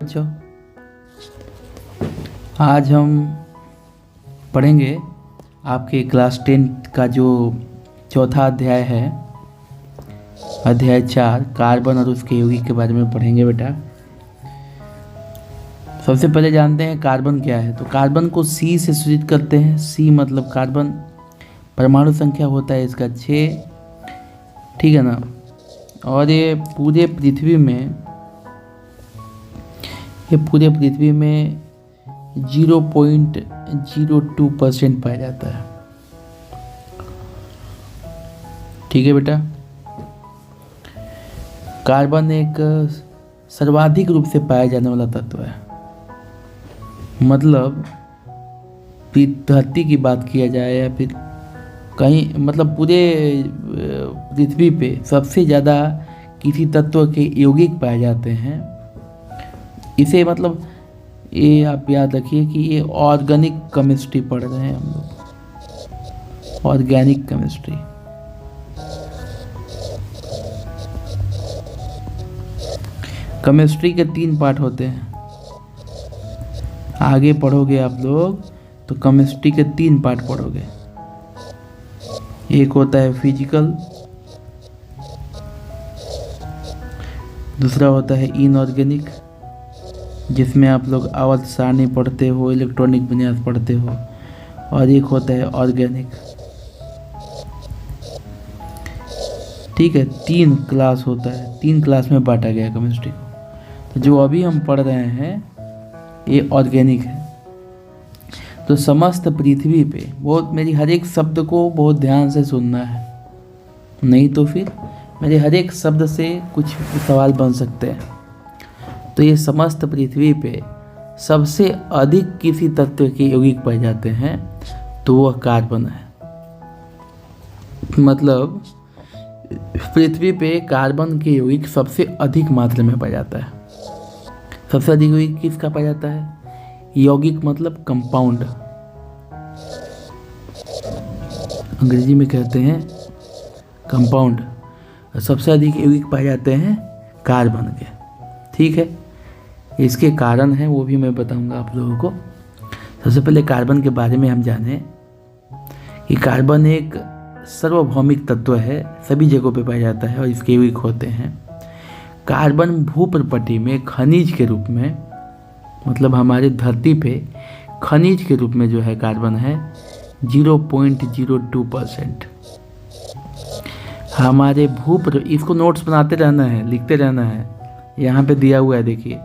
बच्चों, आज हम पढ़ेंगे आपके क्लास 10 का जो चौथा अध्याय है, अध्याय 4 कार्बन और उसके यौगिक के बारे में पढ़ेंगे बेटा। सबसे पहले जानते हैं कार्बन क्या है। तो कार्बन को C से सूचित करते हैं। C मतलब कार्बन, परमाणु संख्या होता है इसका 6, ठीक है ना। और ये पूरे पृथ्वी में 0.02% पाया जाता है, ठीक है बेटा। कार्बन एक सर्वाधिक रूप से पाया जाने वाला तत्व है। मतलब धरती की बात किया जाए या फिर कहीं, मतलब पूरे पृथ्वी पे सबसे ज़्यादा किसी तत्व के यौगिक पाए जाते हैं। इसे मतलब ये आप याद रखिए कि ये ऑर्गेनिक केमिस्ट्री पढ़ रहे हैं हम लोग, ऑर्गेनिक केमिस्ट्री। केमिस्ट्री के 3 पार्ट होते हैं। आगे पढ़ोगे आप लोग तो केमिस्ट्री के 3 पार्ट पढ़ोगे। एक होता है फिजिकल, दूसरा होता है इनऑर्गेनिक, जिसमें आप लोग आवर्त सारणी पढ़ते हो, इलेक्ट्रॉनिक विन्यास पढ़ते हो, और एक होता है ऑर्गेनिक, ठीक है। 3 क्लास होता है, 3 क्लास में बांटा गया केमिस्ट्री को। तो जो अभी हम पढ़ रहे हैं ये ऑर्गेनिक है। तो समस्त पृथ्वी पे बहुत, मेरी हर एक शब्द को बहुत ध्यान से सुनना है, नहीं तो फिर मेरे हर एक शब्द से कुछ सवाल बन सकते हैं। तो ये समस्त पृथ्वी पे सबसे अधिक किसी तत्व के यौगिक पाए जाते हैं तो वह कार्बन है। मतलब पृथ्वी पे कार्बन के यौगिक सबसे अधिक मात्रा में पाया जाता है। सबसे अधिक यौगिक किसका पाया जाता है? यौगिक मतलब कंपाउंड, अंग्रेजी में कहते हैं कंपाउंड। सबसे अधिक यौगिक पाए जाते हैं कार्बन के, ठीक है। इसके कारण है वो भी मैं बताऊंगा आप लोगों को। सबसे पहले कार्बन के बारे में हम जानें कि कार्बन एक सार्वभौमिक तत्व है, सभी जगहों पे पाया जाता है और इसके यौगिक होते हैं। कार्बन भूप्रपटि में खनिज के रूप में, मतलब हमारे धरती पे खनिज के रूप में जो है कार्बन है 0.02%। हमारे इसको नोट्स बनाते रहना है, लिखते रहना है। यहाँ पे दिया हुआ है, देखिए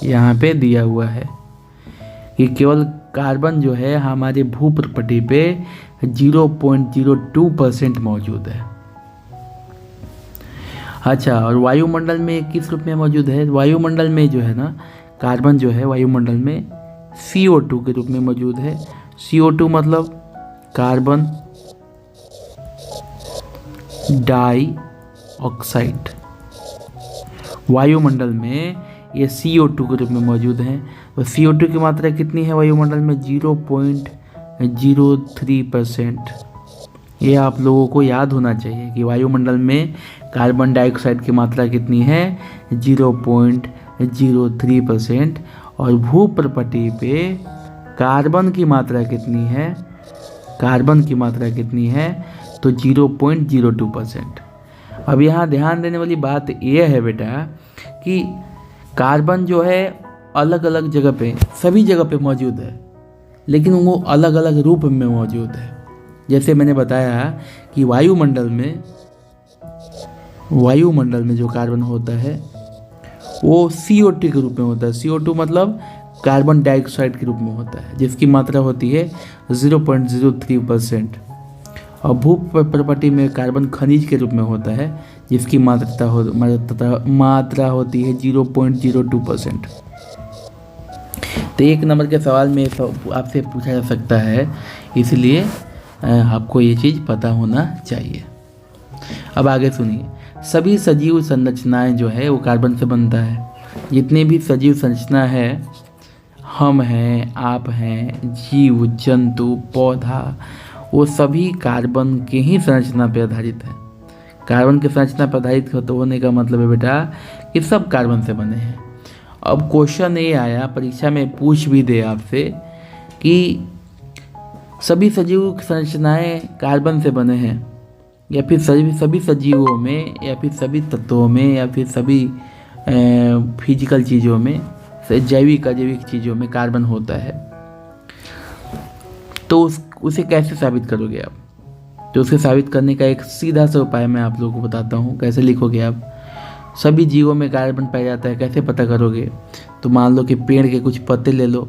यहाँ पे दिया हुआ है कि केवल कार्बन जो है हमारे भूप्रपटि पे 0.02% मौजूद है। अच्छा, और वायुमंडल में किस रूप में मौजूद है? वायुमंडल में जो है ना, कार्बन जो है वायुमंडल में CO2 के रूप में मौजूद है। CO2 मतलब कार्बन डाई ऑक्साइड। वायुमंडल में ये CO2 के रूप में मौजूद है। तो CO2 की मात्रा कितनी है वायुमंडल में? 0.03%। ये आप लोगों को याद होना चाहिए कि वायुमंडल में कार्बन डाइऑक्साइड की मात्रा कितनी है? 0.03%। और भूप्रपटि पे कार्बन की मात्रा कितनी है? कार्बन की मात्रा कितनी है? तो 0.02%। अब यहाँ ध्यान देने वाली बात यह है बेटा कि कार्बन जो है अलग अलग जगह पे, सभी जगह पे मौजूद है, लेकिन वो अलग अलग रूप में मौजूद है। जैसे मैंने बताया कि वायुमंडल में जो कार्बन होता है वो CO2 के रूप में होता है। CO2 मतलब कार्बन डाइऑक्साइड के रूप में होता है, जिसकी मात्रा होती है 0.03%। और भूप्रपटि में कार्बन खनिज के रूप में होता है, जिसकी मात्रा होती है 0.02%। तो 1 नंबर के सवाल में आपसे पूछा जा सकता है, इसलिए आपको ये चीज़ पता होना चाहिए। अब आगे सुनिए। सभी सजीव संरचनाएं जो है वो कार्बन से बनता है। जितने भी सजीव संरचना है, हम हैं, आप हैं, जीव जंतु पौधा, वो सभी कार्बन के ही संरचना पर आधारित है। कार्बन की संरचना पर आधारित होने का मतलब है बेटा कि सब कार्बन से बने हैं। अब क्वेश्चन ये आया, परीक्षा में पूछ भी दे आपसे कि सभी सजीव संरचनाएं कार्बन से बने हैं, या फिर सभी सजीवों में, या फिर सभी तत्वों में, या फिर सभी फिजिकल चीज़ों में, जैविक अजैविक चीज़ों में कार्बन होता है, तो उसे कैसे साबित करोगे आप? तो उसे साबित करने का एक सीधा सा उपाय मैं आप लोगों को बताता हूँ। कैसे लिखोगे आप? सभी जीवों में कार्बन पाया जाता है, कैसे पता करोगे? तो मान लो कि पेड़ के कुछ पत्ते ले लो,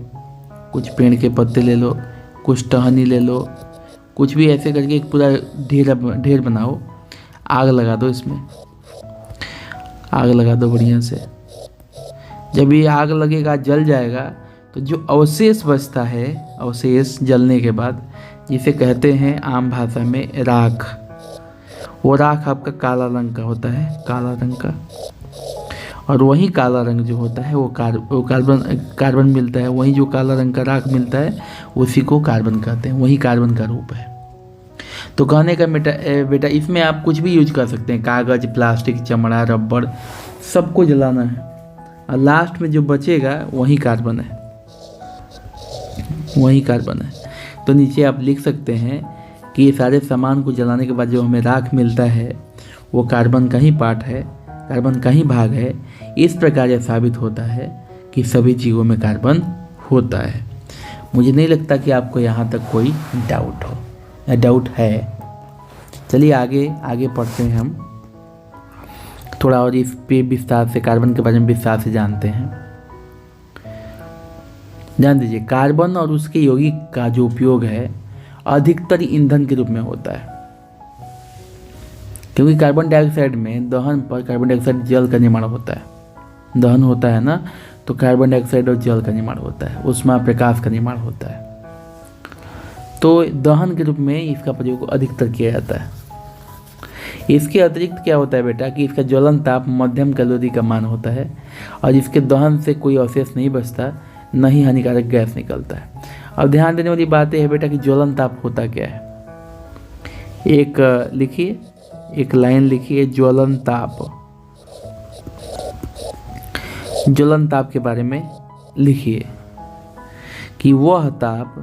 कुछ पेड़ के पत्ते ले लो, कुछ टहनी ले लो, कुछ भी ऐसे करके एक पूरा ढेर बनाओ, आग लगा दो, इसमें आग लगा दो बढ़िया से। जब ये आग लगेगा, जल जाएगा, तो जो अवशेष बचता है, अवशेष जलने के बाद, जिसे कहते हैं आम भाषा में राख, वो राख आपका काला रंग का होता है, काला रंग का। और वही काला रंग जो होता है वो कार्बन मिलता है, वही जो काला रंग का राख मिलता है उसी को कार्बन कहते हैं, वही कार्बन का रूप है। तो कहने का बेटा इसमें आप कुछ भी यूज कर सकते हैं, कागज़, प्लास्टिक, चमड़ा, रबड़, सबको जलाना है, और लास्ट में जो बचेगा वही कार्बन है, वही कार्बन है। तो नीचे आप लिख सकते हैं कि ये सारे सामान को जलाने के बाद जो हमें राख मिलता है वो कार्बन का ही पार्ट है, कार्बन का ही भाग है। इस प्रकार यह साबित होता है कि सभी जीवों में कार्बन होता है। मुझे नहीं लगता कि आपको यहाँ तक कोई डाउट हो, या डाउट है। चलिए आगे पढ़ते हैं, हम थोड़ा और इस पे विस्तार से, कार्बन के बारे में विस्तार से जानते हैं। ध्यान दीजिए, कार्बन और उसके यौगिक का जो उपयोग है अधिकतर ईंधन के रूप में होता है, क्योंकि कार्बन डाइऑक्साइड में दहन पर कार्बन डाइऑक्साइड जल का निर्माण होता है। दहन होता है ना, तो कार्बन डाइऑक्साइड और जल का निर्माण होता है, ऊष्मा प्रकाश का निर्माण होता है। तो दहन के रूप में इसका प्रयोग अधिकतर किया जाता है। इसके अतिरिक्त क्या होता है बेटा कि इसका ज्वलन ताप मध्यम कैलोरी का मान होता है, और इसके दहन से कोई अवशेष नहीं बचता, न ही हानिकारक गैस निकलता है। अब ध्यान देने वाली बात यह है बेटा कि ज्वलन ताप होता क्या है। एक लिखिए, एक लाइन लिखिए, ज्वलन ताप। ज्वलन ताप के बारे में लिखिए कि वह ताप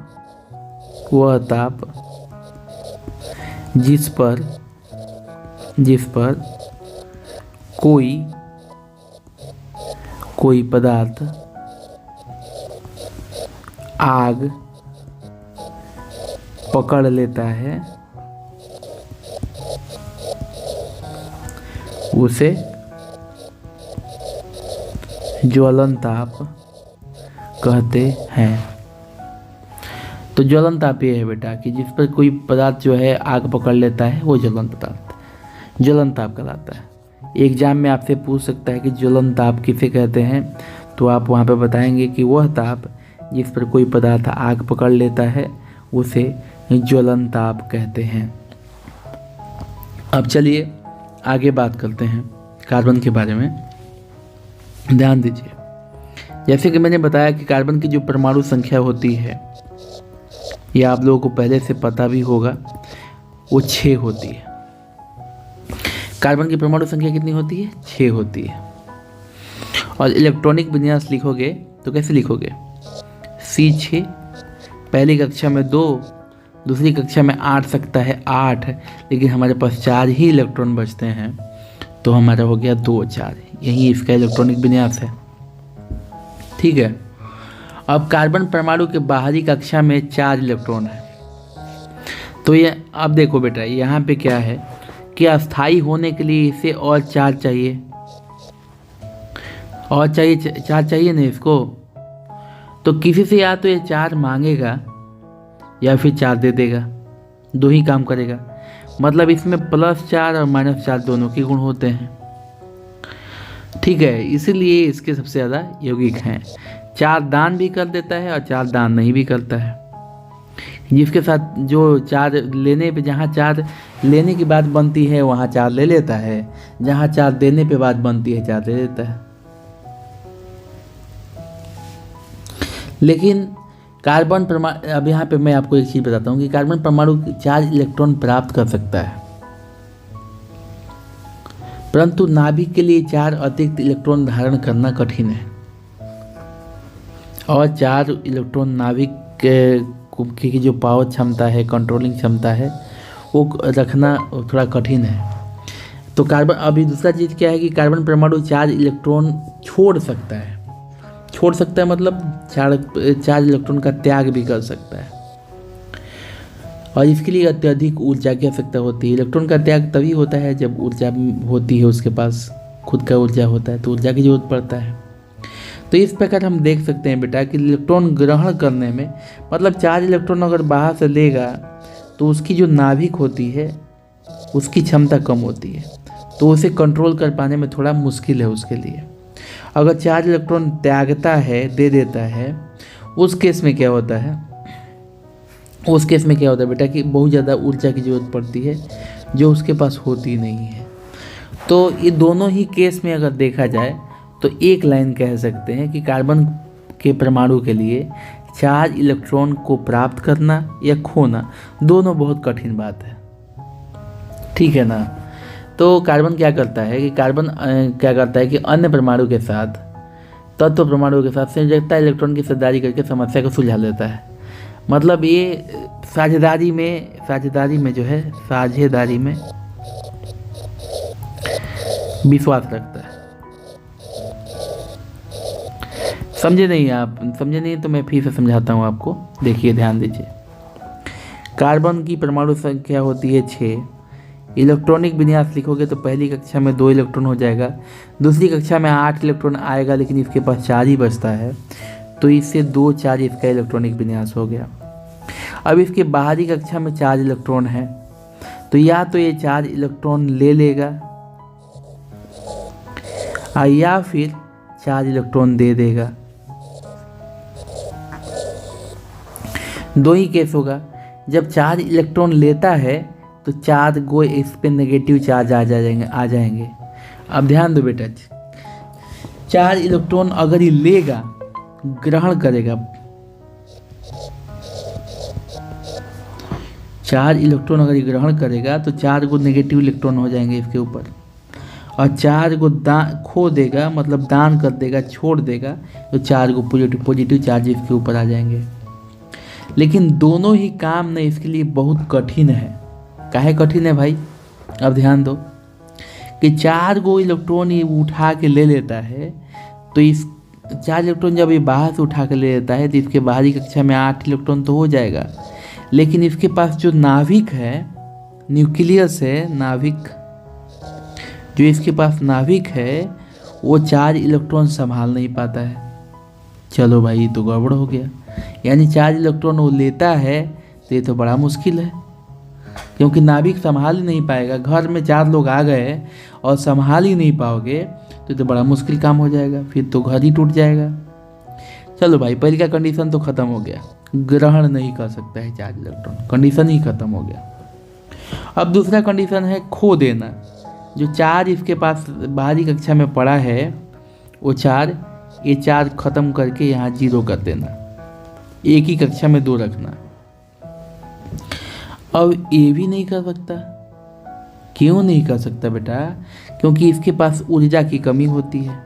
जिस पर कोई पदार्थ आग पकड़ लेता है उसे ज्वलन ताप कहते हैं। तो ज्वलन ताप ये है बेटा कि जिस पर कोई पदार्थ जो है आग पकड़ लेता है वो ज्वलन ताप कहलाता है। एग्जाम में आपसे पूछ सकता है कि ज्वलन ताप किसे कहते हैं, तो आप वहाँ पे बताएंगे कि वह ताप जिस पर कोई पदार्थ आग पकड़ लेता है उसे ज्वलन ताप कहते हैं। अब चलिए आगे बात करते हैं कार्बन के बारे में। ध्यान दीजिए, जैसे कि मैंने बताया कि कार्बन की जो परमाणु संख्या होती है, यह आप लोगों को पहले से पता भी होगा, वो 6 होती है। कार्बन की परमाणु संख्या कितनी होती है? 6 होती है। और इलेक्ट्रॉनिक विन्यास लिखोगे तो कैसे लिखोगे? C6, पहली कक्षा में 2, दूसरी कक्षा में 8 सकता है 8, लेकिन हमारे पास 4 ही इलेक्ट्रॉन बचते हैं, तो हमारा हो गया 2 4। यही इसका इलेक्ट्रॉनिक विन्यास है। ठीक है। अब कार्बन परमाणु के बाहरी कक्षा में 4 इलेक्ट्रॉन है। तो ये अब देखो बेटा, यहाँ पे क्या है कि अस्थायी होने के लिए इसे और 4 चाहिए, और चाहिए 4 चाहिए ना इसको। तो किसी से या तो ये 4 मांगेगा या फिर 4 दे देगा, 2 ही काम करेगा। मतलब इसमें +4 और -4 दोनों के गुण होते हैं। ठीक है, इसीलिए इसके सबसे ज़्यादा यौगिक हैं। 4 दान भी कर देता है और 4 दान नहीं भी करता है। जिसके साथ जो 4 लेने पे, जहाँ 4 लेने की बात बनती है वहाँ 4 ले लेता है, जहाँ 4 देने पे बात बनती है 4 दे देता है। लेकिन कार्बन परमाणु, अब यहाँ पे मैं आपको एक चीज़ बताता हूँ कि कार्बन परमाणु 4 इलेक्ट्रॉन प्राप्त कर सकता है, परंतु नाभिक के लिए 4 अतिरिक्त इलेक्ट्रॉन धारण करना कठिन है। और 4 इलेक्ट्रॉन नाभिक की जो पावर क्षमता है, कंट्रोलिंग क्षमता है, वो रखना थोड़ा कठिन है। तो कार्बन, अभी दूसरा चीज़ क्या है कि कार्बन परमाणु 4 इलेक्ट्रॉन छोड़ सकता है। छोड़ सकता है मतलब 4 इलेक्ट्रॉन का त्याग भी कर सकता है, और इसके लिए अत्यधिक ऊर्जा की आवश्यकता होती है। इलेक्ट्रॉन का त्याग तभी होता है जब ऊर्जा होती है, उसके पास खुद का ऊर्जा होता है, तो ऊर्जा की जरूरत पड़ता है। तो इस प्रकार हम देख सकते हैं बेटा कि इलेक्ट्रॉन ग्रहण करने में, मतलब 4 इलेक्ट्रॉन अगर बाहर से लेगा तो उसकी जो नाभिक होती है उसकी क्षमता कम होती है, तो उसे कंट्रोल कर पाने में थोड़ा मुश्किल है उसके लिए। अगर 4 इलेक्ट्रॉन त्यागता है, दे देता है, उस केस में क्या होता है, उस केस में क्या होता है बेटा कि बहुत ज़्यादा ऊर्जा की ज़रूरत पड़ती है जो उसके पास होती नहीं है। तो ये दोनों ही केस में अगर देखा जाए तो एक लाइन कह सकते हैं कि कार्बन के परमाणु के लिए 4 इलेक्ट्रॉन को प्राप्त करना या खोना दोनों बहुत कठिन बात है, ठीक है ना। तो कार्बन क्या करता है कि क्या करता है कि अन्य परमाणु के साथ, तत्व परमाणु के साथ संयोजकता इलेक्ट्रॉन की साझेदारी करके समस्या को सुलझा लेता है। मतलब ये साझेदारी में जो है, साझेदारी में विश्वास रखता है। समझे नहीं आप? समझे नहीं तो मैं फिर से समझाता हूँ आपको, देखिए ध्यान दीजिए। कार्बन की परमाणु संख्या होती है 6। इलेक्ट्रॉनिक विन्यास लिखोगे तो पहली कक्षा में 2 इलेक्ट्रॉन हो जाएगा, दूसरी कक्षा में 8 इलेक्ट्रॉन आएगा, लेकिन इसके पास 4 ही बचता है, तो इससे 2 4 इसका इलेक्ट्रॉनिक विन्यास हो गया। अब इसके बाहरी कक्षा में 4 इलेक्ट्रॉन है, तो या तो ये 4 इलेक्ट्रॉन ले लेगा या फिर 4 इलेक्ट्रॉन दे देगा। दो ही केस होगा। जब 4 इलेक्ट्रॉन लेता है तो 4 गो इस पे नेगेटिव चार्ज आ जाएंगे। अब ध्यान दो बेटा, 4 इलेक्ट्रॉन अगर ये लेगा, ग्रहण करेगा, 4 इलेक्ट्रॉन अगर ये ग्रहण करेगा तो 4 गो नेगेटिव इलेक्ट्रॉन हो जाएंगे इसके ऊपर, और 4 को खो देगा, मतलब दान कर देगा, छोड़ देगा, तो 4 को पॉजिटिव चार्ज इसके ऊपर आ जाएंगे। लेकिन दोनों ही काम ना इसके लिए बहुत कठिन है। काहे कठिन है भाई? अब ध्यान दो कि 4 गो इलेक्ट्रॉन ये उठा के ले लेता है, तो इस 4 इलेक्ट्रॉन जब ये बाहर से उठा के ले लेता है तो इसके बाहरी कक्षा में 8 इलेक्ट्रॉन तो हो जाएगा, लेकिन इसके पास जो नाभिक है, न्यूक्लियस है, नाभिक जो इसके पास नाभिक है, वो 4 इलेक्ट्रॉन संभाल नहीं पाता है। चलो भाई, तो गड़बड़ हो गया। यानी 4 इलेक्ट्रॉन वो लेता है तो ये तो बड़ा मुश्किल है, क्योंकि नाभिक संभाल ही नहीं पाएगा। घर में 4 लोग आ गए और संभाल ही नहीं पाओगे तो बड़ा मुश्किल काम हो जाएगा, फिर तो घर ही टूट जाएगा। चलो भाई, पहले का कंडीशन तो ख़त्म हो गया, ग्रहण नहीं कर सकता है 4 इलेक्ट्रॉन, कंडीशन ही ख़त्म हो गया। अब दूसरा कंडीशन है खो देना। जो 4 इसके पास बाहरी कक्षा में पड़ा है, वो 4 ख़त्म करके यहाँ 0 कर देना, एक ही कक्षा में 2 रखना। अब ये भी नहीं कर सकता। क्यों नहीं कर सकता बेटा? क्योंकि इसके पास ऊर्जा की कमी होती है,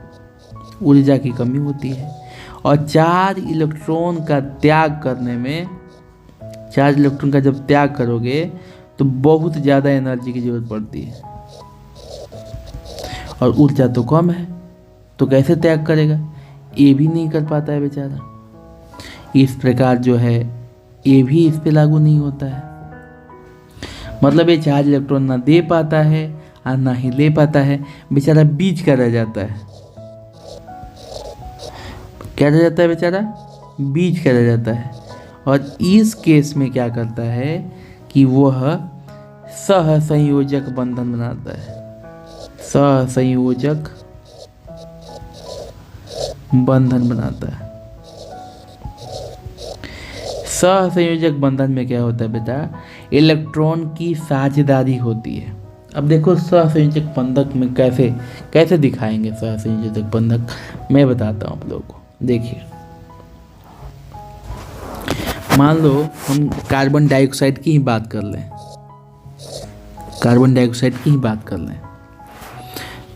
ऊर्जा की कमी होती है, और 4 इलेक्ट्रॉन का त्याग करने में, 4 इलेक्ट्रॉन का जब त्याग करोगे तो बहुत ज़्यादा एनर्जी की ज़रूरत पड़ती है, और ऊर्जा तो कम है, तो कैसे त्याग करेगा? ये भी नहीं कर पाता है बेचारा। इस प्रकार जो है ये भी इस पे लागू नहीं होता है। मतलब ये 4 इलेक्ट्रॉन ना दे पाता है और ना ही ले पाता है, बेचारा बीच का रह जाता है। क्या रह जाता है बेचारा? बीच का रह जाता है। और इस केस में क्या करता है कि वह सहसंयोजक बंधन बनाता है। सहसंयोजक बंधन बनाता है। सहसंयोजक बंधन में क्या होता है बेटा? इलेक्ट्रॉन की साझेदारी होती है। अब देखो सहसंयोजक बंधक में कैसे दिखाएंगे सहसंयोजक बंधक, मैं बताता हूँ आप लोगों को। देखिए, मान लो हम कार्बन डाइऑक्साइड की ही बात कर लें, कार्बन डाइऑक्साइड की ही बात कर लें,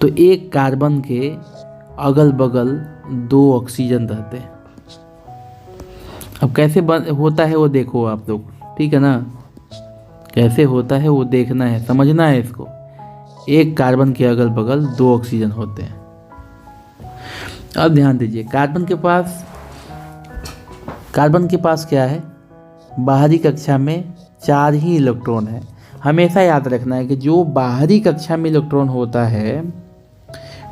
तो एक कार्बन के अगल बगल 2 ऑक्सीजन रहते हैं, अब कैसे होता है वो देखो आप लोग, ठीक है ना, कैसे होता है वो देखना है, समझना है इसको। एक कार्बन के अगल बगल 2 ऑक्सीजन होते हैं। अब ध्यान दीजिए, कार्बन के पास क्या है, बाहरी कक्षा में 4 ही इलेक्ट्रॉन है। हमेशा याद रखना है कि जो बाहरी कक्षा में इलेक्ट्रॉन होता है,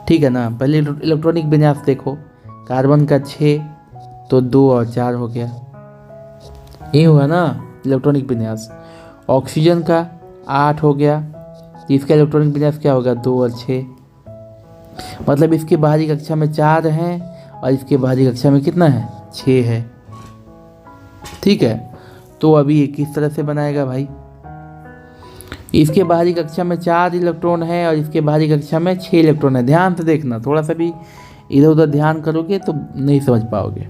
ठीक है ना, पहले इलेक्ट्रॉनिक विन्यास देखो, कार्बन का 6 तो 2 और 4 हो गया, ये हुआ ना इलेक्ट्रॉनिक विन्यास। ऑक्सीजन का 8 हो गया, तो इसका इलेक्ट्रॉनिक विन्यास क्या होगा, 2 और 6, मतलब इसके बाहरी कक्षा में 4 हैं और इसके बाहरी कक्षा में कितना है, 6 है, ठीक है। तो अभी ये किस तरह से बनाएगा भाई, इसके बाहरी कक्षा में 4 इलेक्ट्रॉन है और इसके बाहरी कक्षा में 6 इलेक्ट्रॉन है। ध्यान से देखना, थोड़ा सा भी इधर उधर ध्यान करोगे तो नहीं समझ पाओगे।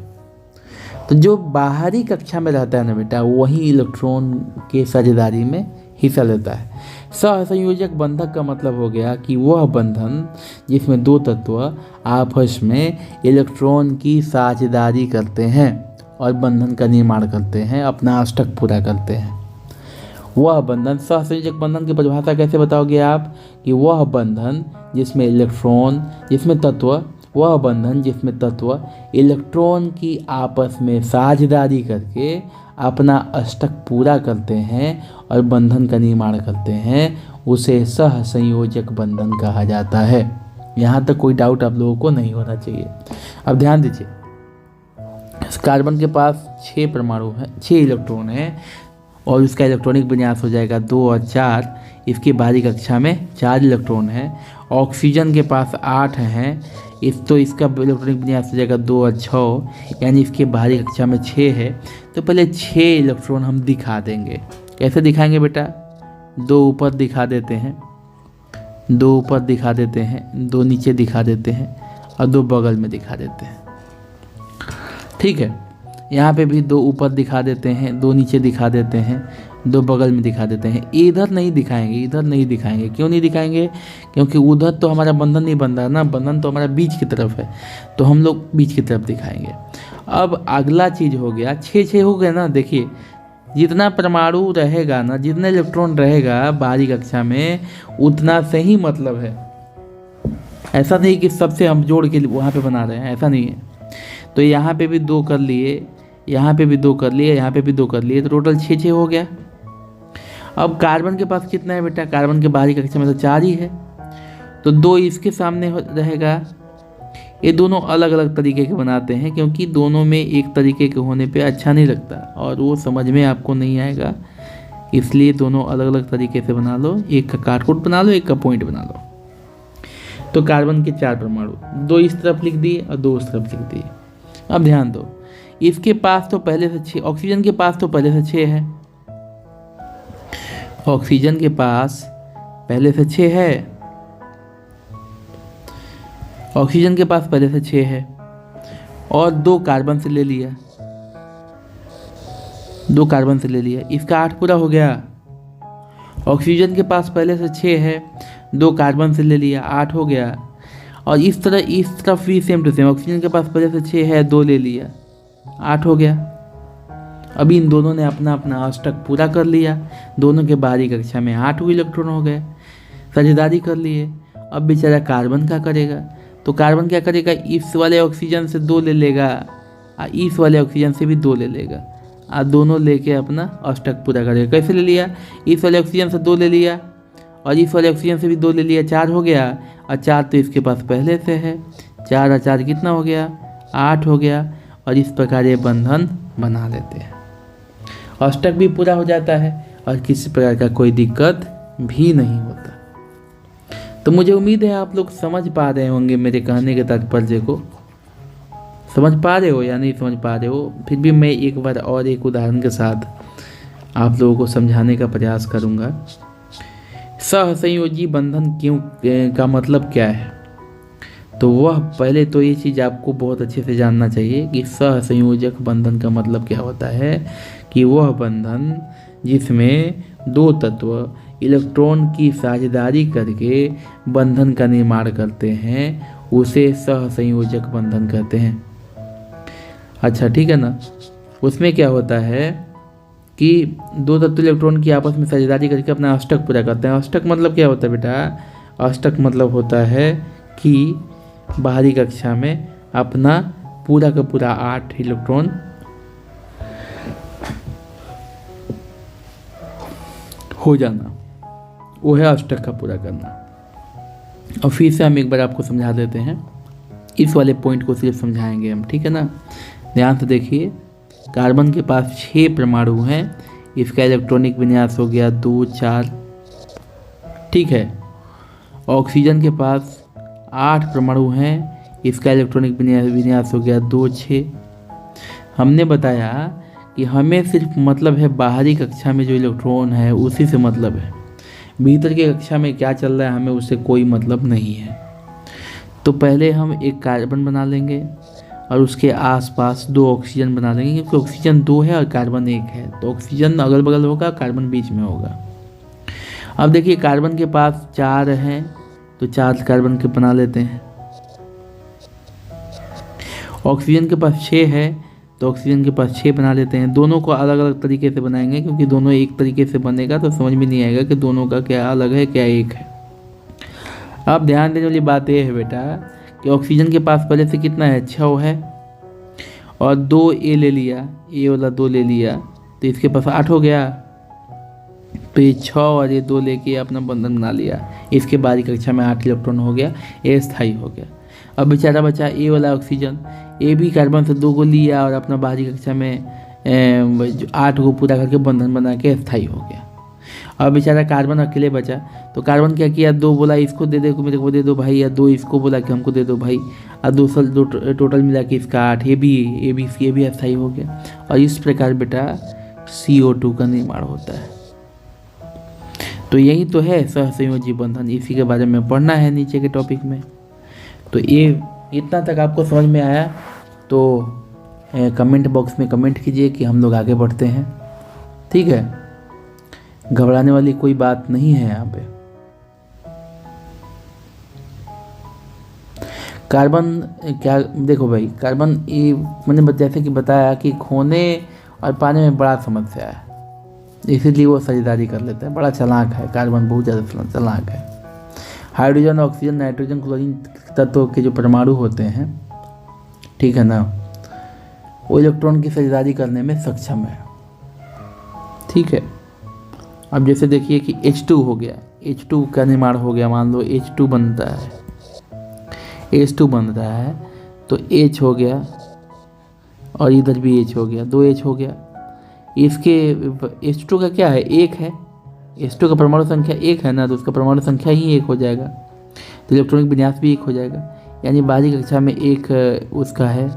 तो जो बाहरी कक्षा में रहता है ना बेटा, वही इलेक्ट्रॉन के साझेदारी में हिस्सा लेता है। सहसंयोजक बंधक का मतलब हो गया कि वह बंधन जिसमें 2 तत्व आपस में इलेक्ट्रॉन की साझेदारी करते हैं और बंधन का निर्माण करते हैं, अपना अष्टक पूरा करते हैं, वह बंधन। सहसंयोजक बंधन की परिभाषा कैसे बताओगे आप, कि वह बंधन जिसमें तत्व इलेक्ट्रॉन की आपस में साझेदारी करके अपना अष्टक पूरा करते हैं और बंधन का निर्माण करते हैं, उसे सहसंयोजक बंधन कहा जाता है। यहाँ तक कोई डाउट आप लोगों को नहीं होना चाहिए। अब ध्यान दीजिए, कार्बन के पास 6 परमाणु हैं, 6 इलेक्ट्रॉन हैं और उसका इलेक्ट्रॉनिक विन्यास हो जाएगा 2 और 4, इसकी बाहरी कक्षा में 4 इलेक्ट्रॉन है। ऑक्सीजन के पास 8 हैं, इसका इलेक्ट्रॉनिक विन्यास हो जाएगा 2 और 6, यानी इसके बाहरी कक्षा में 6 है। तो पहले 6 इलेक्ट्रॉन हम दिखा देंगे। कैसे दिखाएंगे बेटा, 2 ऊपर दिखा देते हैं, 2 ऊपर दिखा देते हैं, 2 नीचे दिखा देते हैं और 2 बगल में दिखा देते हैं, ठीक है। यहाँ पे भी 2 ऊपर दिखा देते हैं, 2 नीचे दिखा देते हैं, 2 बगल में दिखा देते हैं। इधर नहीं दिखाएंगे, क्यों नहीं दिखाएंगे, क्योंकि उधर तो हमारा बंधन नहीं बन रहा ना, बंधन तो हमारा बीच की तरफ है, तो हम लोग बीच की तरफ दिखाएंगे। अब अगला चीज़ हो गया, 6 हो गए ना। देखिए, जितना परमाणु रहेगा ना, जितना इलेक्ट्रॉन रहेगा बाहरी कक्षा में, उतना से ही मतलब है। ऐसा नहीं कि सबसे हम जोड़ के वहाँ पे बना रहे हैं, ऐसा नहीं है। तो यहाँ पे भी 2 कर लिए, यहाँ पे भी 2 कर लिए, यहाँ पे भी 2 कर लिए, तो टोटल 6 हो गया। अब कार्बन के पास कितना है बेटा, कार्बन के बाहरी कक्षा में तो 4 ही है, तो 2 इसके सामने रहेगा। ये दोनों अलग अलग तरीके के बनाते हैं, क्योंकि दोनों में एक तरीके के होने पे अच्छा नहीं लगता और वो समझ में आपको नहीं आएगा, इसलिए दोनों अलग अलग तरीके से बना लो। एक का काटकोट बना लो, एक का पॉइंट बना लो। तो कार्बन के 4 परमाणु, 2 इस तरफ लिख दिए और 2 उस तरफ लिख दिए। अब ध्यान दो, इसके पास तो पहले से 6, ऑक्सीजन के पास तो पहले से 6 है, ऑक्सीजन के पास पहले से 6 है, ऑक्सीजन के पास पहले से 6 है और 2 कार्बन से ले लिया, 2 कार्बन से ले लिया, इसका 8 पूरा हो गया। ऑक्सीजन के पास पहले से 6 है, 2 कार्बन से ले लिया, 8 हो गया। और इस तरफ भी सेम टू सेम, ऑक्सीजन के पास पहले से 6 है, 2 ले लिया, 8 हो गया। अभी इन दोनों ने अपना अपना अष्टक पूरा कर लिया, दोनों के बाहरी कक्षा में 8 इलेक्ट्रॉन हो गए, साझेदारी कर लिए। अब बेचारा कार्बन क्या करेगा, तो कार्बन क्या करेगा, इस वाले ऑक्सीजन से 2 ले लेगा और इस वाले ऑक्सीजन से भी 2 ले लेगा और दोनों लेके अपना अष्टक पूरा करेगा। कैसे ले लिया, इस वाले ऑक्सीजन से 2 ले लिया और इस वाले ऑक्सीजन से भी 2 ले लिया, 4 हो गया। और 4 तो इसके पास पहले से है, 4 और 4 कितना हो गया, 8 हो गया। और इस प्रकार ये बंधन बना लेते हैं, अष्टक भी पूरा हो जाता है और किसी प्रकार का कोई दिक्कत भी नहीं होता। तो मुझे उम्मीद है आप लोग समझ पा रहे होंगे मेरे कहने के तात्पर्य को। समझ पा रहे हो या नहीं समझ पा रहे हो, फिर भी मैं एक बार और एक उदाहरण के साथ आप लोगों को समझाने का प्रयास करूँगा। सहसंयोजी बंधन क्यों का मतलब क्या है, तो वह पहले तो ये चीज़ आपको बहुत अच्छे से जानना चाहिए कि सहसंयोजक बंधन का मतलब क्या होता है, कि वह बंधन जिसमें 2 तत्व इलेक्ट्रॉन की साझेदारी करके बंधन का निर्माण करते हैं, उसे सहसंयोजक बंधन कहते हैं। अच्छा ठीक है ना। उसमें क्या होता है कि दो तत्व इलेक्ट्रॉन की आपस में साझेदारी करके अपना अष्टक पूरा करते हैं। अष्टक मतलब क्या होता है बेटा? अष्टक मतलब होता है कि बाहरी कक्षा में अपना पूरा का पूरा 8 इलेक्ट्रॉन हो जाना, वो है अष्टक का पूरा करना। और फिर से हम एक बार आपको समझा देते हैं, इस वाले पॉइंट को सिर्फ समझाएंगे हम, ठीक है ना। ध्यान से देखिए, कार्बन के पास 6 परमाणु हैं, इसका इलेक्ट्रॉनिक विन्यास हो गया 2 4, ठीक है। ऑक्सीजन के पास 8 परमाणु हैं, इसका इलेक्ट्रॉनिक विन्यास हो गया 2 6। हमने बताया कि हमें सिर्फ मतलब है बाहरी कक्षा में जो इलेक्ट्रॉन है उसी से मतलब है, भीतर की कक्षा में क्या चल रहा है हमें उससे कोई मतलब नहीं है। तो पहले हम एक कार्बन बना लेंगे और उसके आसपास 2 ऑक्सीजन बना लेंगे, क्योंकि ऑक्सीजन 2 है और कार्बन 1 है, तो ऑक्सीजन अगल बगल होगा, कार्बन बीच में होगा। अब देखिए कार्बन के पास 4 हैं, तो 4 कार्बन के बना लेते हैं। ऑक्सीजन के पास 6 है, तो ऑक्सीजन के पास 6 बना लेते हैं। दोनों को अलग अलग तरीके से बनाएंगे, क्योंकि दोनों एक तरीके से बनेगा तो समझ में नहीं आएगा कि दोनों का क्या अलग है क्या एक है। अब ध्यान देने वाली बात यह है बेटा कि ऑक्सीजन के पास पहले से कितना है, 6 है, और 2 ए ले लिया, ए वाला 2 ले लिया, तो इसके पास 8 हो गया। तो ये 6 और ये 2 लेके अपना बंधन बना लिया, इसके बाहरी कक्षा में 8 इलेक्ट्रॉन हो गया, ए स्थायी हो गया। अब बेचारा बचा ए वाला ऑक्सीजन, ए भी कार्बन से 2 को लिया और अपना बाहरी कक्षा में 8 को पूरा करके बंधन बना के स्थायी हो गया। अब बेचारा कार्बन अकेले बचा, तो कार्बन क्या किया, 2 बोला इसको दे दे, मेरे को दे दो भाई, या 2 इसको बोला कि हमको दे दो भाई, और 2 टोटल मिला के इसका 8, ये भी स्थायी हो गया। और इस प्रकार बेटा CO2 का निर्माण होता है। तो यही तो है सहसंयोजी बंधन, इसी के बारे में पढ़ना है नीचे के टॉपिक में। तो ये इतना तक आपको समझ में आया तो कमेंट बॉक्स में कमेंट कीजिए कि हम लोग आगे बढ़ते हैं, ठीक है। घबराने वाली कोई बात नहीं है यहाँ पे। कार्बन क्या, देखो भाई कार्बन ये मैंने जैसे कि बताया कि खोने और पाने में बड़ा समस्या है, इसीलिए वो साझेदारी कर लेता है, बड़ा चालाक है कार्बन, बहुत ज़्यादा चालाक है। हाइड्रोजन, ऑक्सीजन, नाइट्रोजन, क्लोरीन तत्वों के जो परमाणु होते हैं, ठीक है ना, वो इलेक्ट्रॉन की साझेदारी करने में सक्षम है, ठीक है। अब जैसे देखिए कि H2 हो गया, H2 का निर्माण हो गया, मान लो H2 बनता है, H2 बन रहा है, तो H हो गया और इधर भी H हो गया, 2 H हो गया। इसके H2 का क्या है, 1 है, H2 का परमाणु संख्या 1 है ना, तो उसका परमाणु संख्या ही 1 हो जाएगा, तो इलेक्ट्रॉनिक विन्यास भी 1 हो जाएगा, यानी बाहरी कक्षा में 1 उसका है।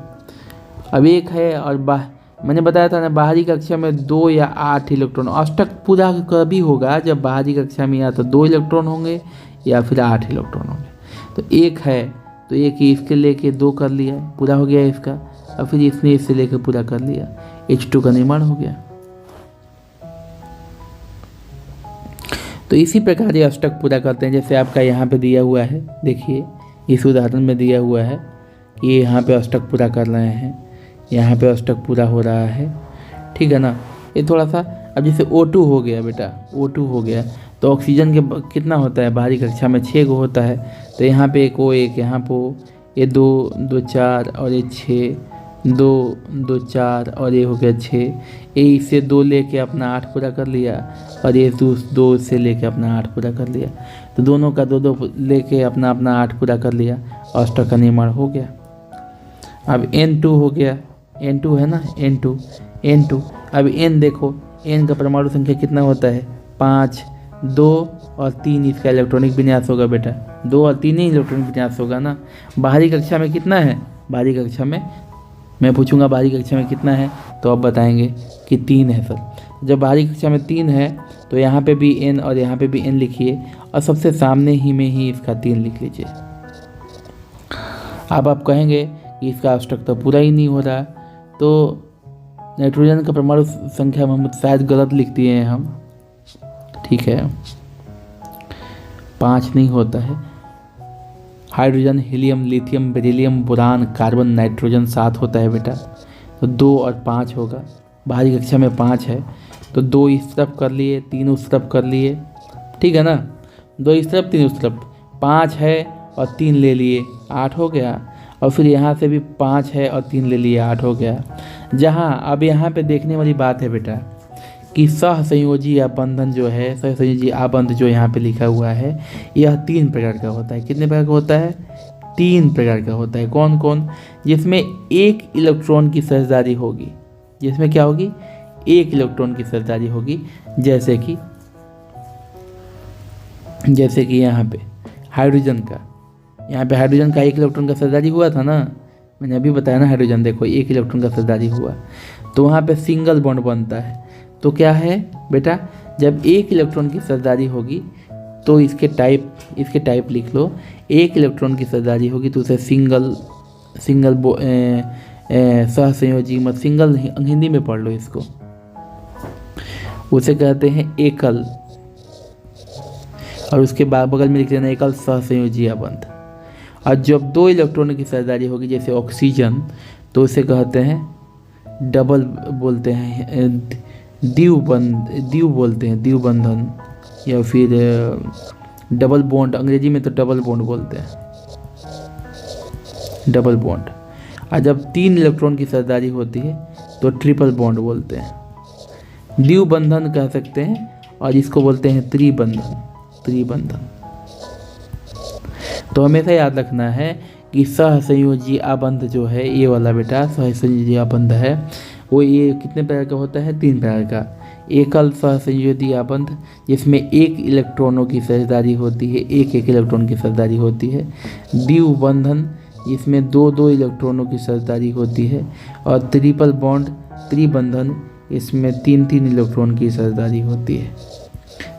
अब 1 है और मैंने बताया था ना, बाहरी कक्षा में 2 या 8 इलेक्ट्रॉन, अष्टक पूरा कभी होगा जब बाहरी कक्षा में या तो 2 इलेक्ट्रॉन होंगे या फिर 8 इलेक्ट्रॉन होंगे। तो 1 है, तो एक ही इसके लेके 2 कर लिया, पूरा हो गया इसका, और फिर इसने इससे लेके पूरा कर लिया, H2 का निर्माण हो गया। तो इसी प्रकार ये अष्टक पूरा करते हैं, जैसे आपका यहाँ पे दिया हुआ है, देखिए इस उदाहरण में दिया हुआ है कि ये यहाँ पे अष्टक पूरा कर रहे हैं, यहाँ पे अष्टक पूरा हो रहा है, ठीक है ना। ये थोड़ा सा, अब जैसे O2 हो गया बेटा, O2 हो गया, तो ऑक्सीजन के कितना होता है बाहरी कक्षा में, 6 को होता है, तो यहाँ पे एक O1, यहाँ पे ये 2 2 4 और ये 6, 2 2 4 और ये हो गया 6, ये इससे 2 लेके अपना 8 पूरा कर लिया, और ये 2 से लेके अपना 8 पूरा कर लिया, तो दोनों का 2 लेके अपना 8 पूरा कर लिया, अष्टक का निर्माण हो गया। अब N2 हो गया, N2 है ना, N2। अब N देखो, N का परमाणु संख्या कितना होता है, 5, 2 और 3 इसका इलेक्ट्रॉनिक विन्यास होगा बेटा, 2 और 3 ही इलेक्ट्रॉनिक विन्यास होगा ना। बाहरी कक्षा में कितना है, बाहरी कक्षा में मैं पूछूंगा बाहरी कक्षा में कितना है, तो आप बताएंगे कि 3 है सर। जब बाहरी कक्षा में 3 है तो यहाँ पे भी N और यहाँ पे भी N लिखिए, और सबसे सामने ही में ही इसका 3 लिख लीजिए। अब आप कहेंगे कि इसका अष्टक तो पूरा ही नहीं हो रहा, तो नाइट्रोजन का परमाणु संख्या हम शायद गलत लिख दिए हैं हम, ठीक है, 5 नहीं होता है। Hydrogen, helium, lithium, beryllium, boron, carbon, nitrogen 7 होता है बेटा। तो 2 और 5 होगा। बाहरी कक्षा में 5 है तो 2 इस तरफ कर लिए, 3 उस तरफ कर लिए, ठीक है ना। 2 इस तरफ 3 उस तरफ, 5 है और 3 ले लिए, 8 हो गया। और फिर यहाँ से भी 5 है और 3 ले लिए, 8 हो गया। जहाँ अब यहाँ पे देखने वाली बात है बेटा कि सहसंयोजी आबंधन जो है, सहसंयोजी आबंध जो यहाँ पे लिखा हुआ है, यह 3 प्रकार का होता है। कितने प्रकार का होता है? 3 प्रकार का होता है। कौन कौन? जिसमें 1 इलेक्ट्रॉन की साझेदारी होगी। जिसमें क्या होगी? 1 इलेक्ट्रॉन की साझेदारी होगी। जैसे कि यहाँ पे हाइड्रोजन का, यहाँ पे हाइड्रोजन का 1 इलेक्ट्रॉन का साझेदारी हुआ था ना, मैंने अभी बताया ना। हाइड्रोजन देखो 1 इलेक्ट्रॉन का साझेदारी हुआ तो वहाँ पे सिंगल बॉन्ड बनता है। तो क्या है बेटा, जब 1 इलेक्ट्रॉन की साझेदारी होगी तो इसके टाइप लिख लो। 1 इलेक्ट्रॉन की साझेदारी होगी तो उसे सिंगल सहसंयोजी मत, सिंगल हिंदी में पढ़ लो इसको, उसे कहते हैं एकल। और उसके बाद बगल में लिख देना एकल सहसंयोजी आबंध। और जब 2 इलेक्ट्रॉन की साझेदारी होगी जैसे ऑक्सीजन, तो उसे कहते हैं डबल, बोलते हैं द्विबंधन, या फिर डबल बॉन्ड। अंग्रेजी में तो डबल बॉन्ड बोलते हैं, डबल बॉन्ड। और जब 3 इलेक्ट्रॉन की साझेदारी होती है तो ट्रिपल बॉन्ड बोलते हैं, द्विबंधन कह सकते हैं। और इसको बोलते हैं त्रिबंधन। तो हमेशा याद रखना है कि सहसंयोजी आबंध जो है, ये वाला बेटा सहसंयोजी आबंध है, वो ये कितने प्रकार का होता है? 3 प्रकार का। एकल सहसंयोजी आबंध जिसमें 1 इलेक्ट्रॉनों की साझेदारी होती है, 1 इलेक्ट्रॉन की साझेदारी होती है। द्विबंधन जिसमें 2 इलेक्ट्रॉनों की साझेदारी होती है। और ट्रिपल बॉन्ड, त्रिबंधन, इसमें 3 इलेक्ट्रॉन की साझेदारी होती है।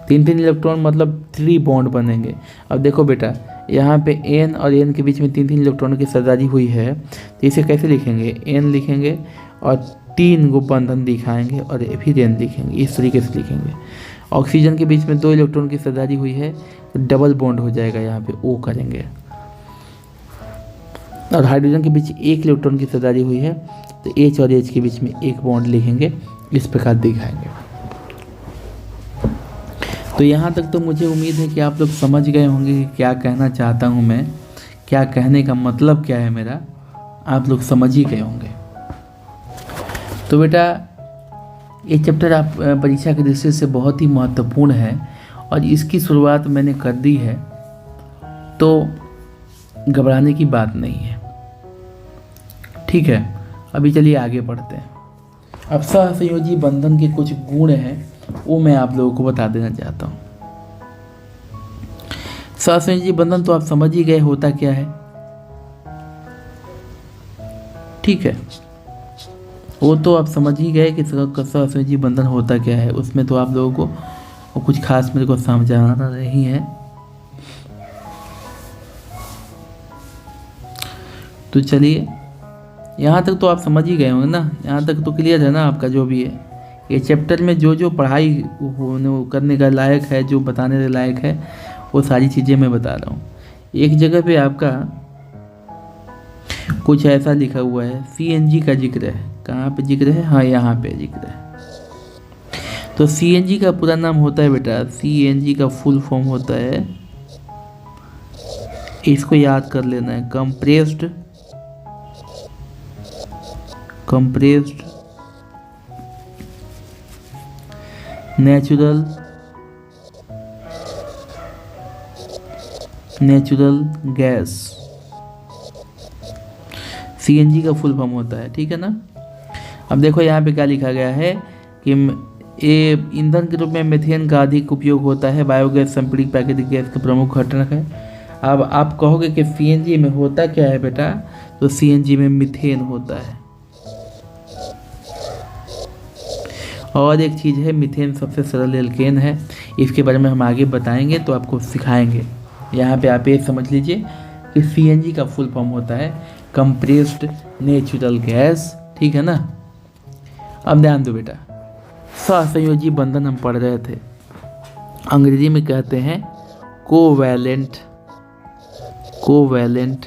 3 इलेक्ट्रॉन मतलब 3 बॉन्ड बनेंगे। अब देखो बेटा, यहाँ पे N और N के बीच में 3 इलेक्ट्रॉनों की साझेदारी हुई है, तो इसे कैसे लिखेंगे? N लिखेंगे और 3 को बंधन दिखाएंगे और फिर N लिखेंगे, इस तरीके से लिखेंगे। ऑक्सीजन के बीच में 2 इलेक्ट्रॉन की साझेदारी हुई है तो डबल बॉन्ड हो जाएगा, यहाँ पे O करेंगे। और हाइड्रोजन के बीच 1 इलेक्ट्रॉन की साझेदारी हुई है तो H और H के बीच में 1 बॉन्ड लिखेंगे, इस प्रकार दिखाएंगे। तो यहाँ तक तो मुझे उम्मीद है कि आप लोग समझ गए होंगे कि क्या कहना चाहता हूँ मैं, क्या कहने का मतलब क्या है मेरा, आप लोग समझ ही गए होंगे। तो बेटा ये चैप्टर आप परीक्षा की दृष्टि से बहुत ही महत्वपूर्ण है और इसकी शुरुआत मैंने कर दी है, तो घबराने की बात नहीं है, ठीक है। अभी चलिए आगे बढ़ते हैं। अब सहसंयोजी बंधन के कुछ गुण हैं, वो मैं आप लोगों को बता देना चाहता हूँ। सहसंयोजी बंधन तो आप समझ ही गए होता क्या है, ठीक है। वो तो आप समझ ही गए कि सहसंयोजी बंधन होता क्या है, उसमें तो आप लोगों को कुछ खास मेरे को समझाना नहीं है। तो चलिए, यहाँ तक तो आप समझ ही गए होंगे ना, यहाँ तक तो क्लियर है ना आपका जो भी है। ये चैप्टर में जो पढ़ाई करने का लायक है, जो बताने के लायक है, वो सारी चीज़ें मैं बता रहा हूँ। एक जगह पे आपका कुछ ऐसा लिखा हुआ है, CNG का जिक्र है। कहाँ पे जिक्र है? हाँ, यहाँ पे जिक्र है। तो CNG का पूरा नाम होता है बेटा, CNG का फुल फॉर्म होता है, इसको याद कर लेना है, कंप्रेस्ड नेचुरल गैस, CNG का फुल फॉर्म होता है, ठीक है ना। अब देखो यहाँ पे क्या लिखा गया है कि ये ईंधन के रूप में मीथेन का अधिक उपयोग होता है, बायोगैस संपीड़ित प्राकृतिक गैस का प्रमुख घटक है। अब आप कहोगे कि CNG में होता क्या है बेटा, तो CNG में मीथेन होता है। और एक चीज़ है, मीथेन सबसे सरल एल्केन है, इसके बारे में हम आगे बताएंगे तो आपको सिखाएंगे। यहाँ पे आप ये समझ लीजिए कि CNG का फुल फॉर्म होता है कंप्रेस्ड नेचुरल गैस, ठीक है ना। अब ध्यान दो बेटा, सहसंयोजी बंधन हम पढ़ रहे थे, अंग्रेजी में कहते हैं कोवैलेंट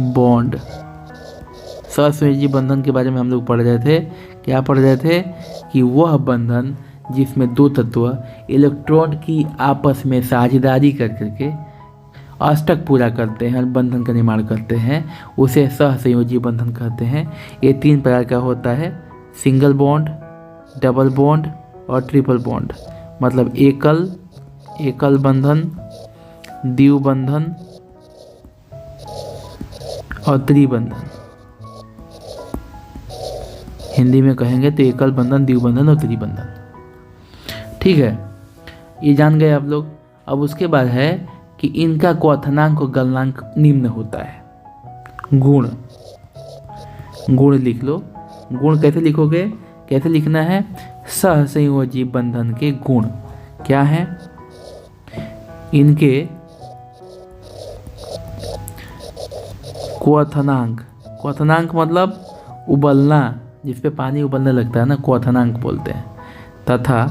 बॉन्ड। सहसंयोजी बंधन के बारे में हम लोग पढ़ रहे थे। क्या पढ़ रहे थे कि वह बंधन जिसमें दो तत्व इलेक्ट्रॉन की आपस में साझेदारी कर करके अष्टक पूरा करते हैं और बंधन का निर्माण करते हैं, उसे सहसंयोजी बंधन कहते हैं। ये 3 प्रकार का होता है, सिंगल बॉन्ड, डबल बॉन्ड और ट्रिपल बॉन्ड। मतलब एकल बंधन, द्विबंधन और त्रिबंधन। हिंदी में कहेंगे तो एकल बंधन, द्विबंधन और त्रिबंधन। ठीक है, ये जान गए आप लोग। अब उसके बाद है कि इनका क्वथनांक और गलनांक निम्न होता है। गुण लिख लो। गुण कैसे लिखोगे, कैसे लिखना है? सहसंयोजी बंधन के गुण क्या है? इनके क्वथनांक मतलब उबलना, जिसपे पानी उबलने लगता है ना, क्वथनांक बोलते हैं। तथा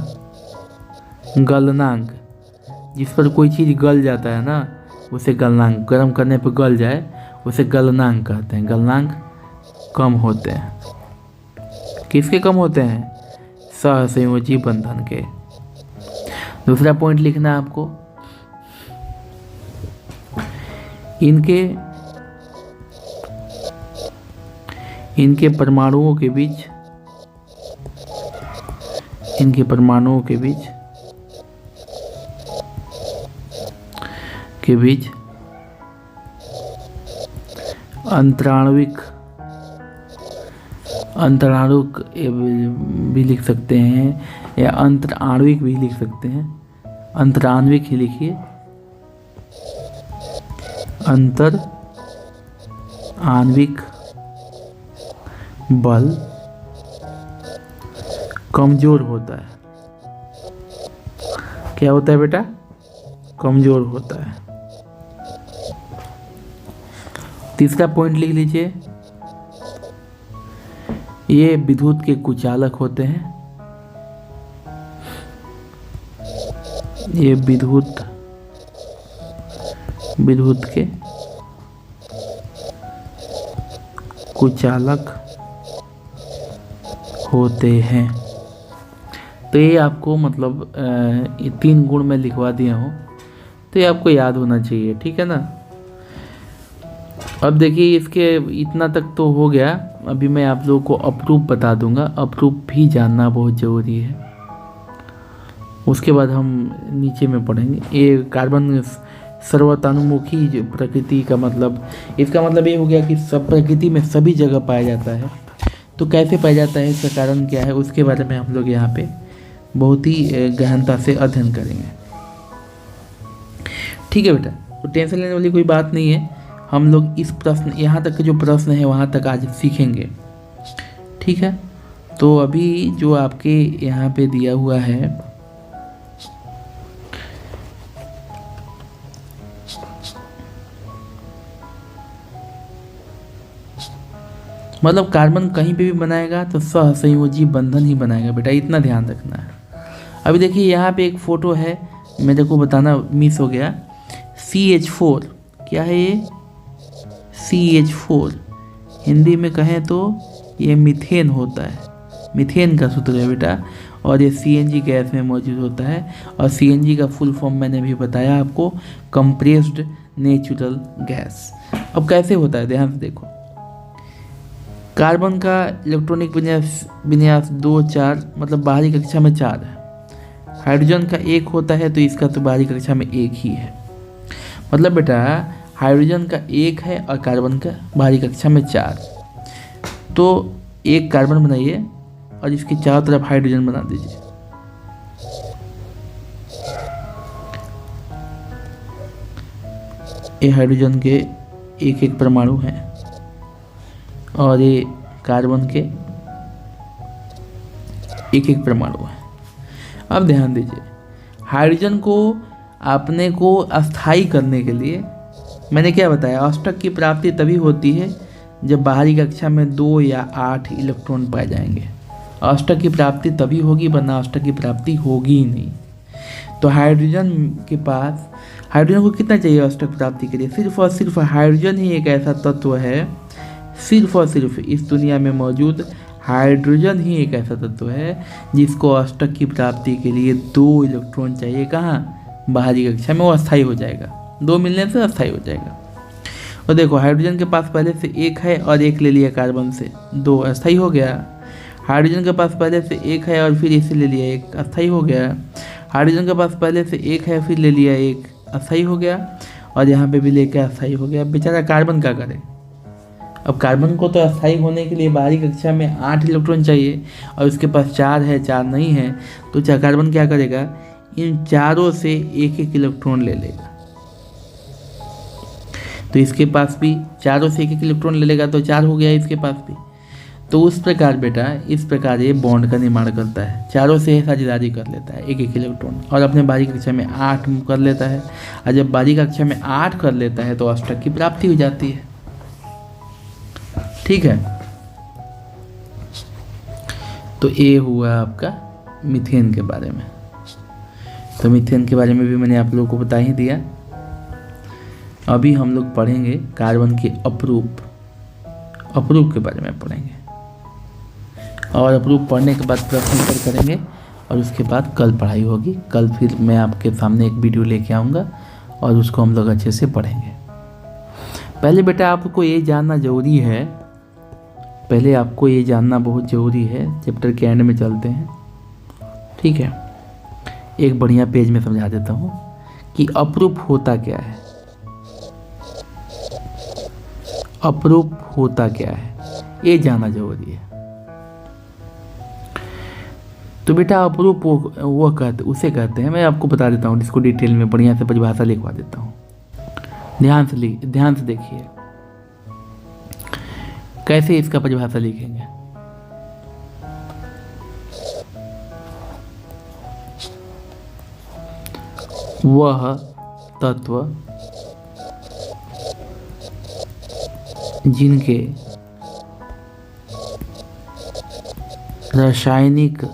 गलनांक, जिस पर कोई चीज़ गल जाता है ना, उसे गलनांक, गर्म करने पर गल जाए उसे गलनांक कहते हैं। गलनांक कम होते हैं। किसके कम होते हैं? सहसंयोजी बंधन के। दूसरा पॉइंट लिखना है आपको, इनके परमाणुओं के बीच अंतराणुक भी लिख सकते हैं या अंतराण्विक भी लिख सकते हैं। अंतराण्विक ही लिखिए, अंतर आणविक बल कमजोर होता है। क्या होता है बेटा? कमजोर होता है। तीसरा पॉइंट लिख लीजिए, ये विद्युत के कुचालक होते हैं। ये विद्युत के कुचालक होते हैं। तो ये आपको मतलब ये 3 गुण मैं लिखवा दिया हूँ, तो ये आपको याद होना चाहिए। ठीक है ना? अब देखिए, इसके इतना तक तो हो गया। अभी मैं आप लोगों को अपरूप बता दूंगा। अपरूप भी जानना बहुत ज़रूरी है। उसके बाद हम नीचे में पढ़ेंगे। ये कार्बन सर्वतानुमुखी प्रकृति का मतलब, इसका मतलब ये हो गया कि सब प्रकृति में सभी जगह पाया जाता है। तो कैसे पाया जाता है, इसका कारण क्या है, उसके बारे में हम लोग यहाँ पे बहुत ही गहनता से अध्ययन करेंगे। ठीक है बेटा, तो टेंशन लेने वाली कोई बात नहीं है। हम लोग इस प्रश्न, यहाँ तक के जो प्रश्न है वहाँ तक आज सीखेंगे। ठीक है, तो अभी जो आपके यहाँ पे दिया हुआ है, मतलब कार्बन कहीं पे भी बनाएगा तो सहसंयोजी बंधन ही बनाएगा बेटा, इतना ध्यान रखना है। अभी देखिए यहाँ पे एक फ़ोटो है, मेरे को बताना मिस हो गया। CH4 क्या है ये? CH4 हिंदी में कहें तो ये मीथेन होता है। मीथेन का सूत्र है बेटा, और ये CNG गैस में मौजूद होता है। और CNG का फुल फॉर्म मैंने भी बताया आपको, कंप्रेस्ड नेचुरल गैस। अब कैसे होता है, ध्यान से देखो। कार्बन का इलेक्ट्रॉनिक विन्यास 2 4, मतलब बाहरी कक्षा में 4 है। हाइड्रोजन का 1 होता है, तो इसका तो बाहरी कक्षा में 1 ही है। मतलब बेटा हाइड्रोजन का 1 है और कार्बन का बाहरी कक्षा में 4। तो एक कार्बन बनाइए और इसके चारों तरफ हाइड्रोजन बना दीजिए। ये हाइड्रोजन के 1 परमाणु हैं और ये कार्बन के 1 परमाणु है। अब ध्यान दीजिए, हाइड्रोजन को अपने को अस्थायी करने के लिए मैंने क्या बताया, अष्टक की प्राप्ति तभी होती है जब बाहरी कक्षा में 2 या 8 इलेक्ट्रॉन पाए जाएंगे। अष्टक की प्राप्ति तभी होगी, वरना अष्टक की प्राप्ति होगी ही नहीं। तो हाइड्रोजन के पास, हाइड्रोजन को कितना चाहिए अष्टक प्राप्ति के लिए? सिर्फ और सिर्फ हाइड्रोजन ही एक ऐसा तत्व है सिर्फ और सिर्फ इस दुनिया में मौजूद हाइड्रोजन ही एक ऐसा तत्व है जिसको अष्टक की प्राप्ति के लिए 2 इलेक्ट्रॉन चाहिए। कहाँ? बाहरी कक्षा में। वो अस्थायी हो जाएगा, 2 मिलने से अस्थायी हो जाएगा। और देखो हाइड्रोजन के पास पहले से 1 है और 1 ले लिया कार्बन से, 2 अस्थायी हो गया। हाइड्रोजन के पास पहले से 1 है और फिर इसे ले लिया, 1 अस्थायी हो गया। हाइड्रोजन के पास पहले से 1 है फिर ले लिया, 1 अस्थायी हो गया। और यहाँ पे भी लेके अस्थायी हो गया। बेचारा कार्बन क्या करे? अब कार्बन को तो अस्थायी होने के लिए बाहरी कक्षा में 8 इलेक्ट्रॉन चाहिए और उसके पास 4 है, 4 नहीं है, तो कार्बन क्या करेगा? इन चारों से 1-1 इलेक्ट्रॉन ले लेगा। तो इसके पास भी चारों से 1-1 इलेक्ट्रॉन ले लेगा, तो 4 हो गया इसके पास भी। तो उस प्रकार बेटा, इस प्रकार ये बॉन्ड का निर्माण करता है। चारों से साझेदारी कर लेता है 1-1 इलेक्ट्रॉन और अपने बाहरी कक्षा में 8 कर लेता है। और जब बाहरी कक्षा में 8 कर लेता है तो अष्टक की प्राप्ति हो जाती है। ठीक है, तो ये हुआ आपका मीथेन के बारे में। तो मीथेन के बारे में भी मैंने आप लोगों को बता ही दिया। अभी हम लोग पढ़ेंगे कार्बन के अपरूप के बारे में पढ़ेंगे, और अपरूप पढ़ने के बाद प्रश्न उत्तर करेंगे और उसके बाद कल पढ़ाई होगी। कल फिर मैं आपके सामने एक वीडियो लेके आऊँगा और उसको हम लोग अच्छे से पढ़ेंगे। पहले बेटा आपको ये जानना ज़रूरी है, बहुत ज़रूरी है। चैप्टर के एंड में चलते हैं, ठीक है। एक बढ़िया पेज में समझा देता हूँ कि अपरूप होता क्या है। अपरूप होता क्या है, ये जानना जरूरी है। तो बेटा अपरूप उसे कहते हैं, मैं आपको बता देता हूँ, इसको डिटेल में बढ़िया से परिभाषा लिखवा देता हूँ। ध्यान से देखिए कैसे इसका परिभाषा लिखेंगे। वह तत्व जिनके रासायनिक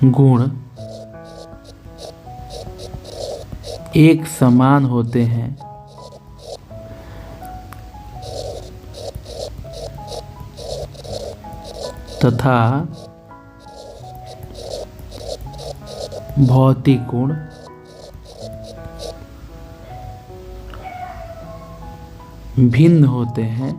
गुण एक समान होते हैं तथा भौतिक गुण भिन्न होते हैं,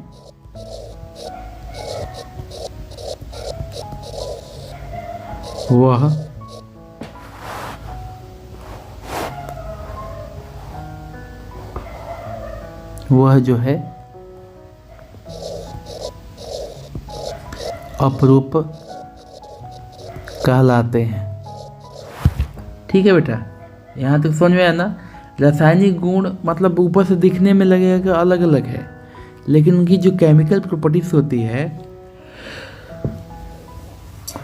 वह जो है अपरूप कहलाते हैं। ठीक है बेटा, यहाँ तक समझ में आया ना। रासायनिक गुण मतलब ऊपर से दिखने में लगेगा कि अलग अलग है, लेकिन उनकी जो केमिकल प्रॉपर्टीज होती है,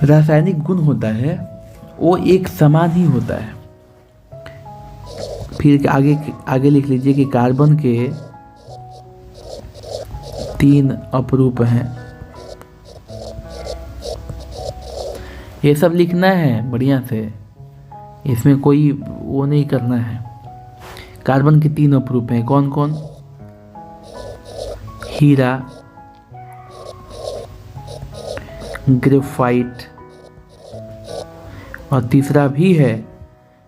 रासायनिक गुण होता है, वो एक समान ही होता है। फिर आगे लिख लीजिए कि कार्बन के 3 अपरूप हैं। ये सब लिखना है बढ़िया से, इसमें कोई वो नहीं करना है। कार्बन के 3 अपरूप हैं, कौन कौन? हीरा, ग्रेफाइट, और तीसरा भी है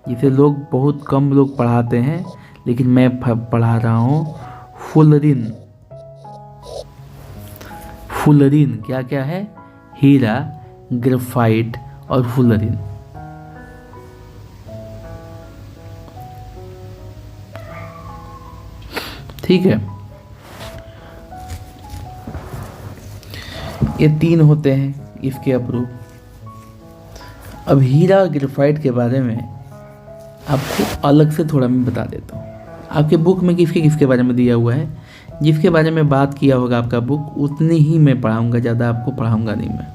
जिसे लोग बहुत कम लोग पढ़ाते हैं, लेकिन मैं पढ़ा रहा हूँ, फुलरिन। फुलरिन क्या क्या है? हीरा, ग्रेफाइट और फुलरिन। ठीक है, ये 3 होते हैं इसके अपरूप। अब हीरा और ग्रेफाइट के बारे में आपको अलग से थोड़ा मैं बता देता हूँ। आपके बुक में किसके किसके बारे में दिया हुआ है, जिसके बारे में बात किया होगा आपका बुक, उतनी ही मैं पढ़ाऊँगा, ज़्यादा आपको पढ़ाऊँगा नहीं मैं।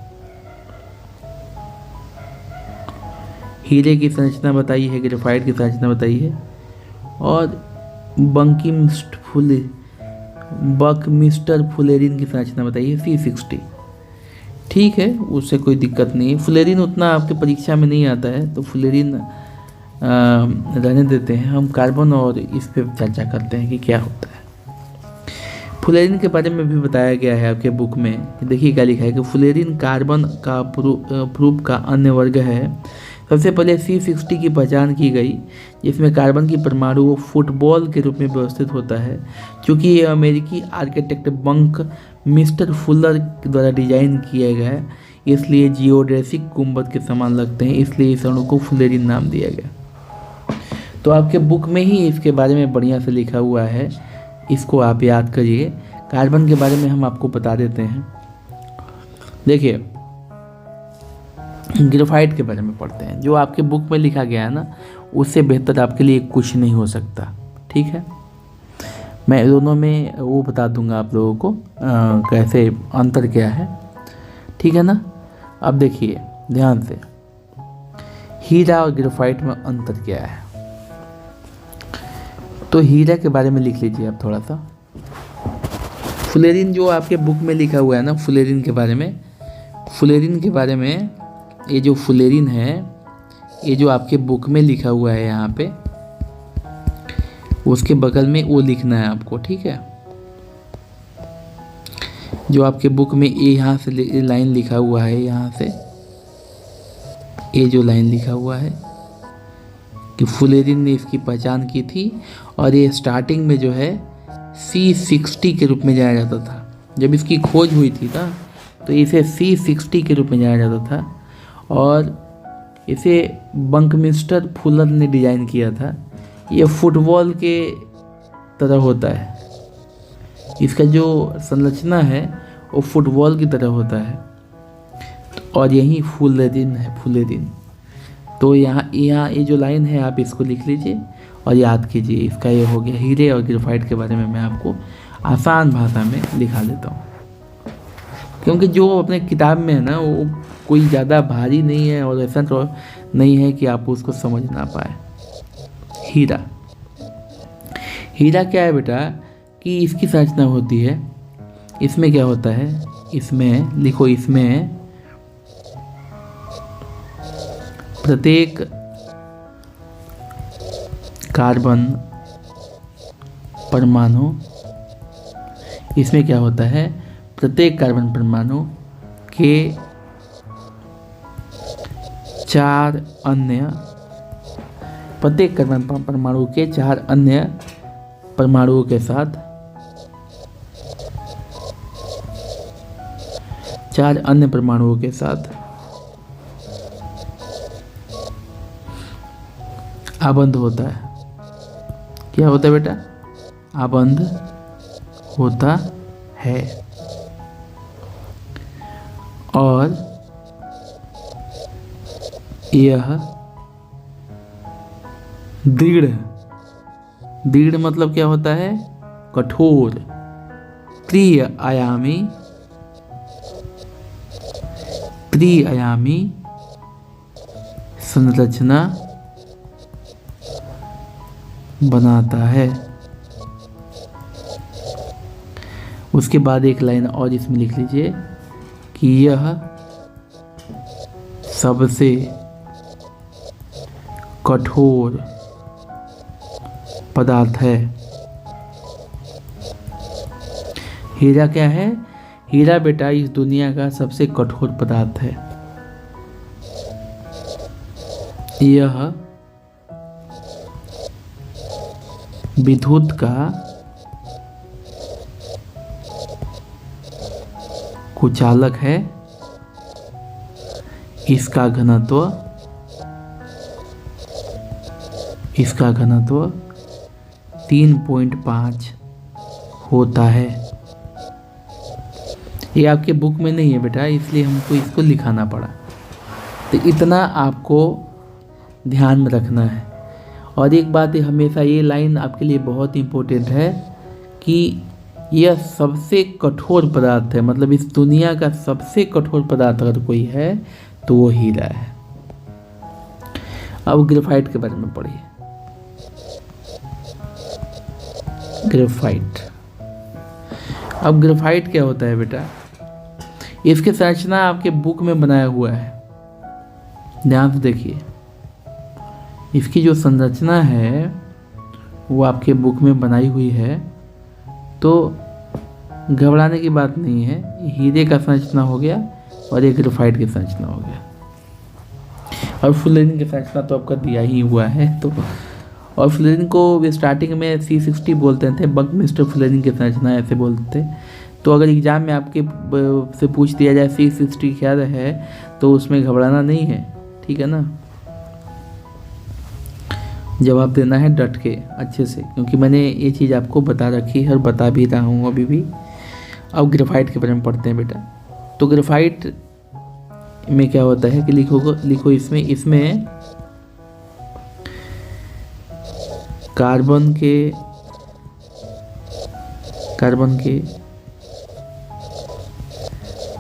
हीरे की संरचना बताई है, ग्रेफाइट की संरचना बताई है, और बकमिस्टर फुलेरिन की संरचना बताई है, C60। ठीक है, उससे कोई दिक्कत नहीं है। फुलेरिन उतना आपके परीक्षा में नहीं आता है, तो फुलेरिन रहने देते हैं। हम कार्बन और इस पे चर्चा करते हैं कि क्या होता है। फुलेरिन के बारे में भी बताया गया है आपके बुक में। देखिए क्या लिखा है कि फुलेरिन कार्बन का प्रूफ का अन्य वर्ग है। सबसे पहले C60 की पहचान की गई, जिसमें कार्बन की परमाणु फुटबॉल के रूप में व्यवस्थित होता है। क्योंकि ये अमेरिकी आर्किटेक्ट बंक मिस्टर फुलर द्वारा डिजाइन किया गया है, इसलिए जियोडेसिक गुंबद के समान लगते हैं, इसलिए इस अणु को फुलेरिन नाम दिया गया। तो आपके बुक में ही इसके बारे में बढ़िया से लिखा हुआ है, इसको आप याद करिए। कार्बन के बारे में हम आपको बता देते हैं। देखिए ग्रेफाइट के बारे में पढ़ते हैं। जो आपके बुक में लिखा गया है ना, उससे बेहतर आपके लिए कुछ नहीं हो सकता, ठीक है। मैं दोनों में वो बता दूंगा आप लोगों को कैसे अंतर क्या है, ठीक है ना। अब देखिए ध्यान से, हीरा और ग्रेफाइट में अंतर क्या है। तो हीरा के बारे में लिख लीजिए आप थोड़ा सा। फुलेरिन जो आपके बुक में लिखा हुआ है ना, फुलेरिन के बारे में ये जो फुलेरिन है, ये जो आपके बुक में लिखा हुआ है यहाँ पे, उसके बगल में वो लिखना है आपको, ठीक है। जो आपके बुक में ये यहाँ से लाइन लिखा हुआ है, यहाँ से ये जो लाइन लिखा हुआ है कि फुलेरिन ने इसकी पहचान की थी, और ये स्टार्टिंग में जो है C60 के रूप में जाना जाता था। जब इसकी खोज हुई थी ना, तो इसे C60 के रूप में जाना जाता था, और इसे बंकमिस्टर फुलर ने डिज़ाइन किया था। ये फुटबॉल के तरह होता है, इसका जो संरचना है वो फुटबॉल की तरह होता है, और यही फुलेरिन है, फुलेरिन। तो यहाँ ये जो लाइन है आप इसको लिख लीजिए और याद कीजिए। इसका ये हो गया। हीरे और ग्रेफाइट के बारे में मैं आपको आसान भाषा में लिखा देता हूँ, क्योंकि जो अपने किताब में है ना, वो कोई ज़्यादा भारी नहीं है और ऐसा तो नहीं है कि आप उसको समझ ना पाए। हीरा क्या है बेटा, कि इसकी संरचना होती है। इसमें क्या होता है, इसमें लिखो, इसमें प्रत्येक कार्बन परमाणु, इसमें क्या होता है, प्रत्येक कार्बन परमाणु के 4 अन्य, प्रत्येक कार्बन परमाणु के 4 अन्य परमाणुओं के साथ, 4 अन्य परमाणुओं के साथ आबंध होता है। क्या होता है बेटा, आबंध होता है। और यह दृढ़ मतलब क्या होता है, कठोर, त्रिआयामी संरचना बनाता है। उसके बाद एक लाइन और इसमें लिख लीजिए कि यह सबसे कठोर पदार्थ है। हीरा क्या है, हीरा बेटा इस दुनिया का सबसे कठोर पदार्थ है। यह विद्युत का कुचालक है। इसका घनत्व 3.5 होता है। ये आपके बुक में नहीं है बेटा, इसलिए हमको इसको लिखाना पड़ा। तो इतना आपको ध्यान में रखना है। और एक बात हमेशा, ये लाइन आपके लिए बहुत इम्पोर्टेंट है कि यह सबसे कठोर पदार्थ है, मतलब इस दुनिया का सबसे कठोर पदार्थ अगर कोई है तो वो हीरा है। अब ग्रेफाइट के बारे में पढ़िए। ग्रेफाइट, अब ग्रेफाइट क्या होता है बेटा, इसकी संरचना आपके बुक में बनाया हुआ है, ध्यान से देखिए। इसकी जो संरचना है वो आपके बुक में बनाई हुई है। तो घबराने की बात नहीं है, हीरे का संरचना हो गया और एक ग्रेफाइट की संरचना हो गया, और फुलेरिन की संरचना तो आपका दिया ही हुआ है। तो और फुलेरिन को स्टार्टिंग में C60 बोलते थे, बंकमिस्टर फुलेरिन की संरचना ऐसे बोलते थे। तो अगर एग्जाम में आपके से पूछ दिया जाए C60 क्या है, तो उसमें घबराना नहीं है, ठीक है ना। जवाब देना है डट के अच्छे से, क्योंकि मैंने ये चीज़ आपको बता रखी है और बता भी रहा हूँ अभी भी। अब ग्रेफाइट के बारे में पढ़ते हैं बेटा। तो ग्रेफाइट में क्या होता है कि लिखो इसमें कार्बन के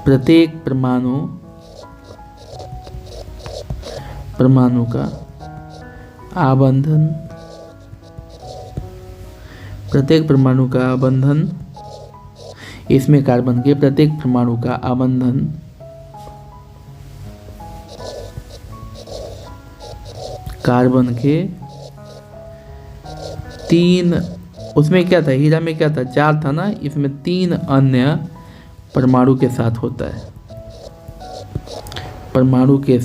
प्रत्येक परमाणु का आबंधन, प्रत्येक परमाणु का आबंधन, इसमें कार्बन के प्रत्येक परमाणु का आबंधन कार्बन के 3, उसमें क्या था, हीरा में क्या था, 4 था ना, इसमें 3 अन्य परमाणु के साथ होता है। परमाणु के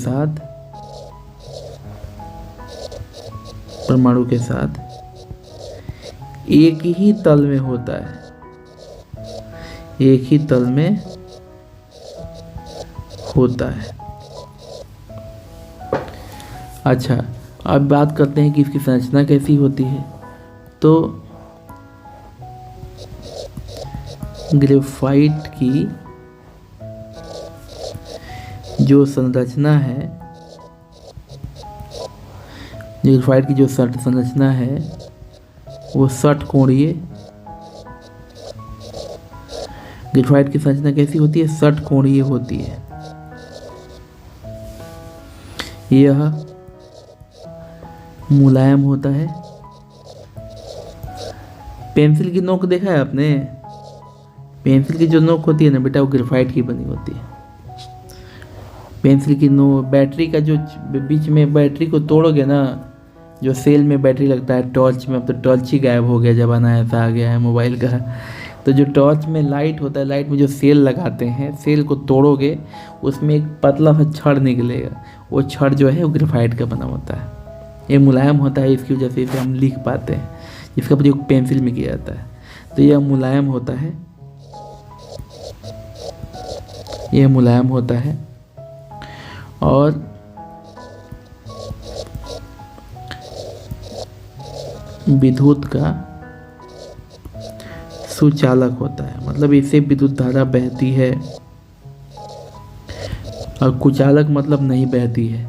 साथ एक ही तल में होता है, एक ही तल में होता है। अच्छा, अब बात करते हैं कि इसकी संरचना कैसी होती है। तो ग्रेफाइट की जो संरचना है, ग्रेफाइट की जो संरचना है वो षटकोणीय। ग्रेफाइट की संरचना कैसी होती है, षटकोणीय होती है। यह मुलायम होता है। पेंसिल की नोक देखा है आपने, पेंसिल की जो नोक होती है ना बेटा, वो ग्रेफाइट की बनी होती है। पेंसिल की नोक, बैटरी का जो बीच में बैटरी को तोड़ोगे ना, जो सेल में बैटरी लगता है, टॉर्च में, अब तो टॉर्च ही गायब हो गया, ज़माना ऐसा आ गया है मोबाइल का। तो जो टॉर्च में लाइट होता है, लाइट में जो सेल लगाते हैं, सेल को तोड़ोगे उसमें एक पतला सा छड़ निकलेगा, वो छड़ जो है वो ग्रेफाइट का बना होता है। ये मुलायम होता है, इसकी वजह से इसे हम लिख पाते हैं, जिसका प्रयोग पेंसिल में किया जाता है। तो यह मुलायम होता है, यह मुलायम होता है और विद्युत का सुचालक होता है, मतलब इससे विद्युत धारा बहती है, और कुचालक मतलब नहीं बहती है।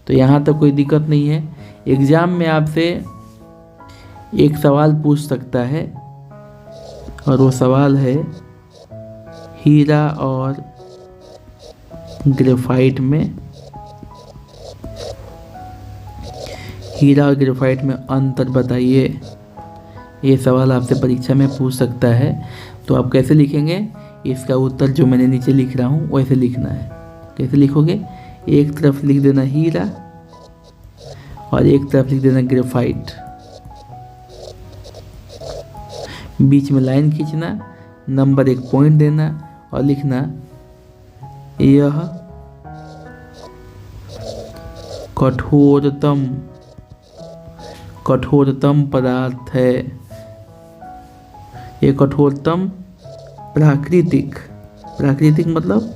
तो यहाँ तक कोई दिक्कत नहीं है। एग्जाम में आपसे एक सवाल पूछ सकता है, और वो सवाल है हीरा और ग्रेफाइट में, हीरा और ग्रेफाइट में अंतर बताइए। ये सवाल आपसे परीक्षा में पूछ सकता है। तो आप कैसे लिखेंगे, इसका उत्तर जो मैंने नीचे लिख रहा हूँ वैसे लिखना है। कैसे लिखोगे, एक तरफ लिख देना हीरा और एक तरफ लिख देना ग्रेफाइट, बीच में लाइन खींचना, नंबर 1 पॉइंट देना और लिखना यह कठोरतम पदार्थ है। ये कठोरतम प्राकृतिक मतलब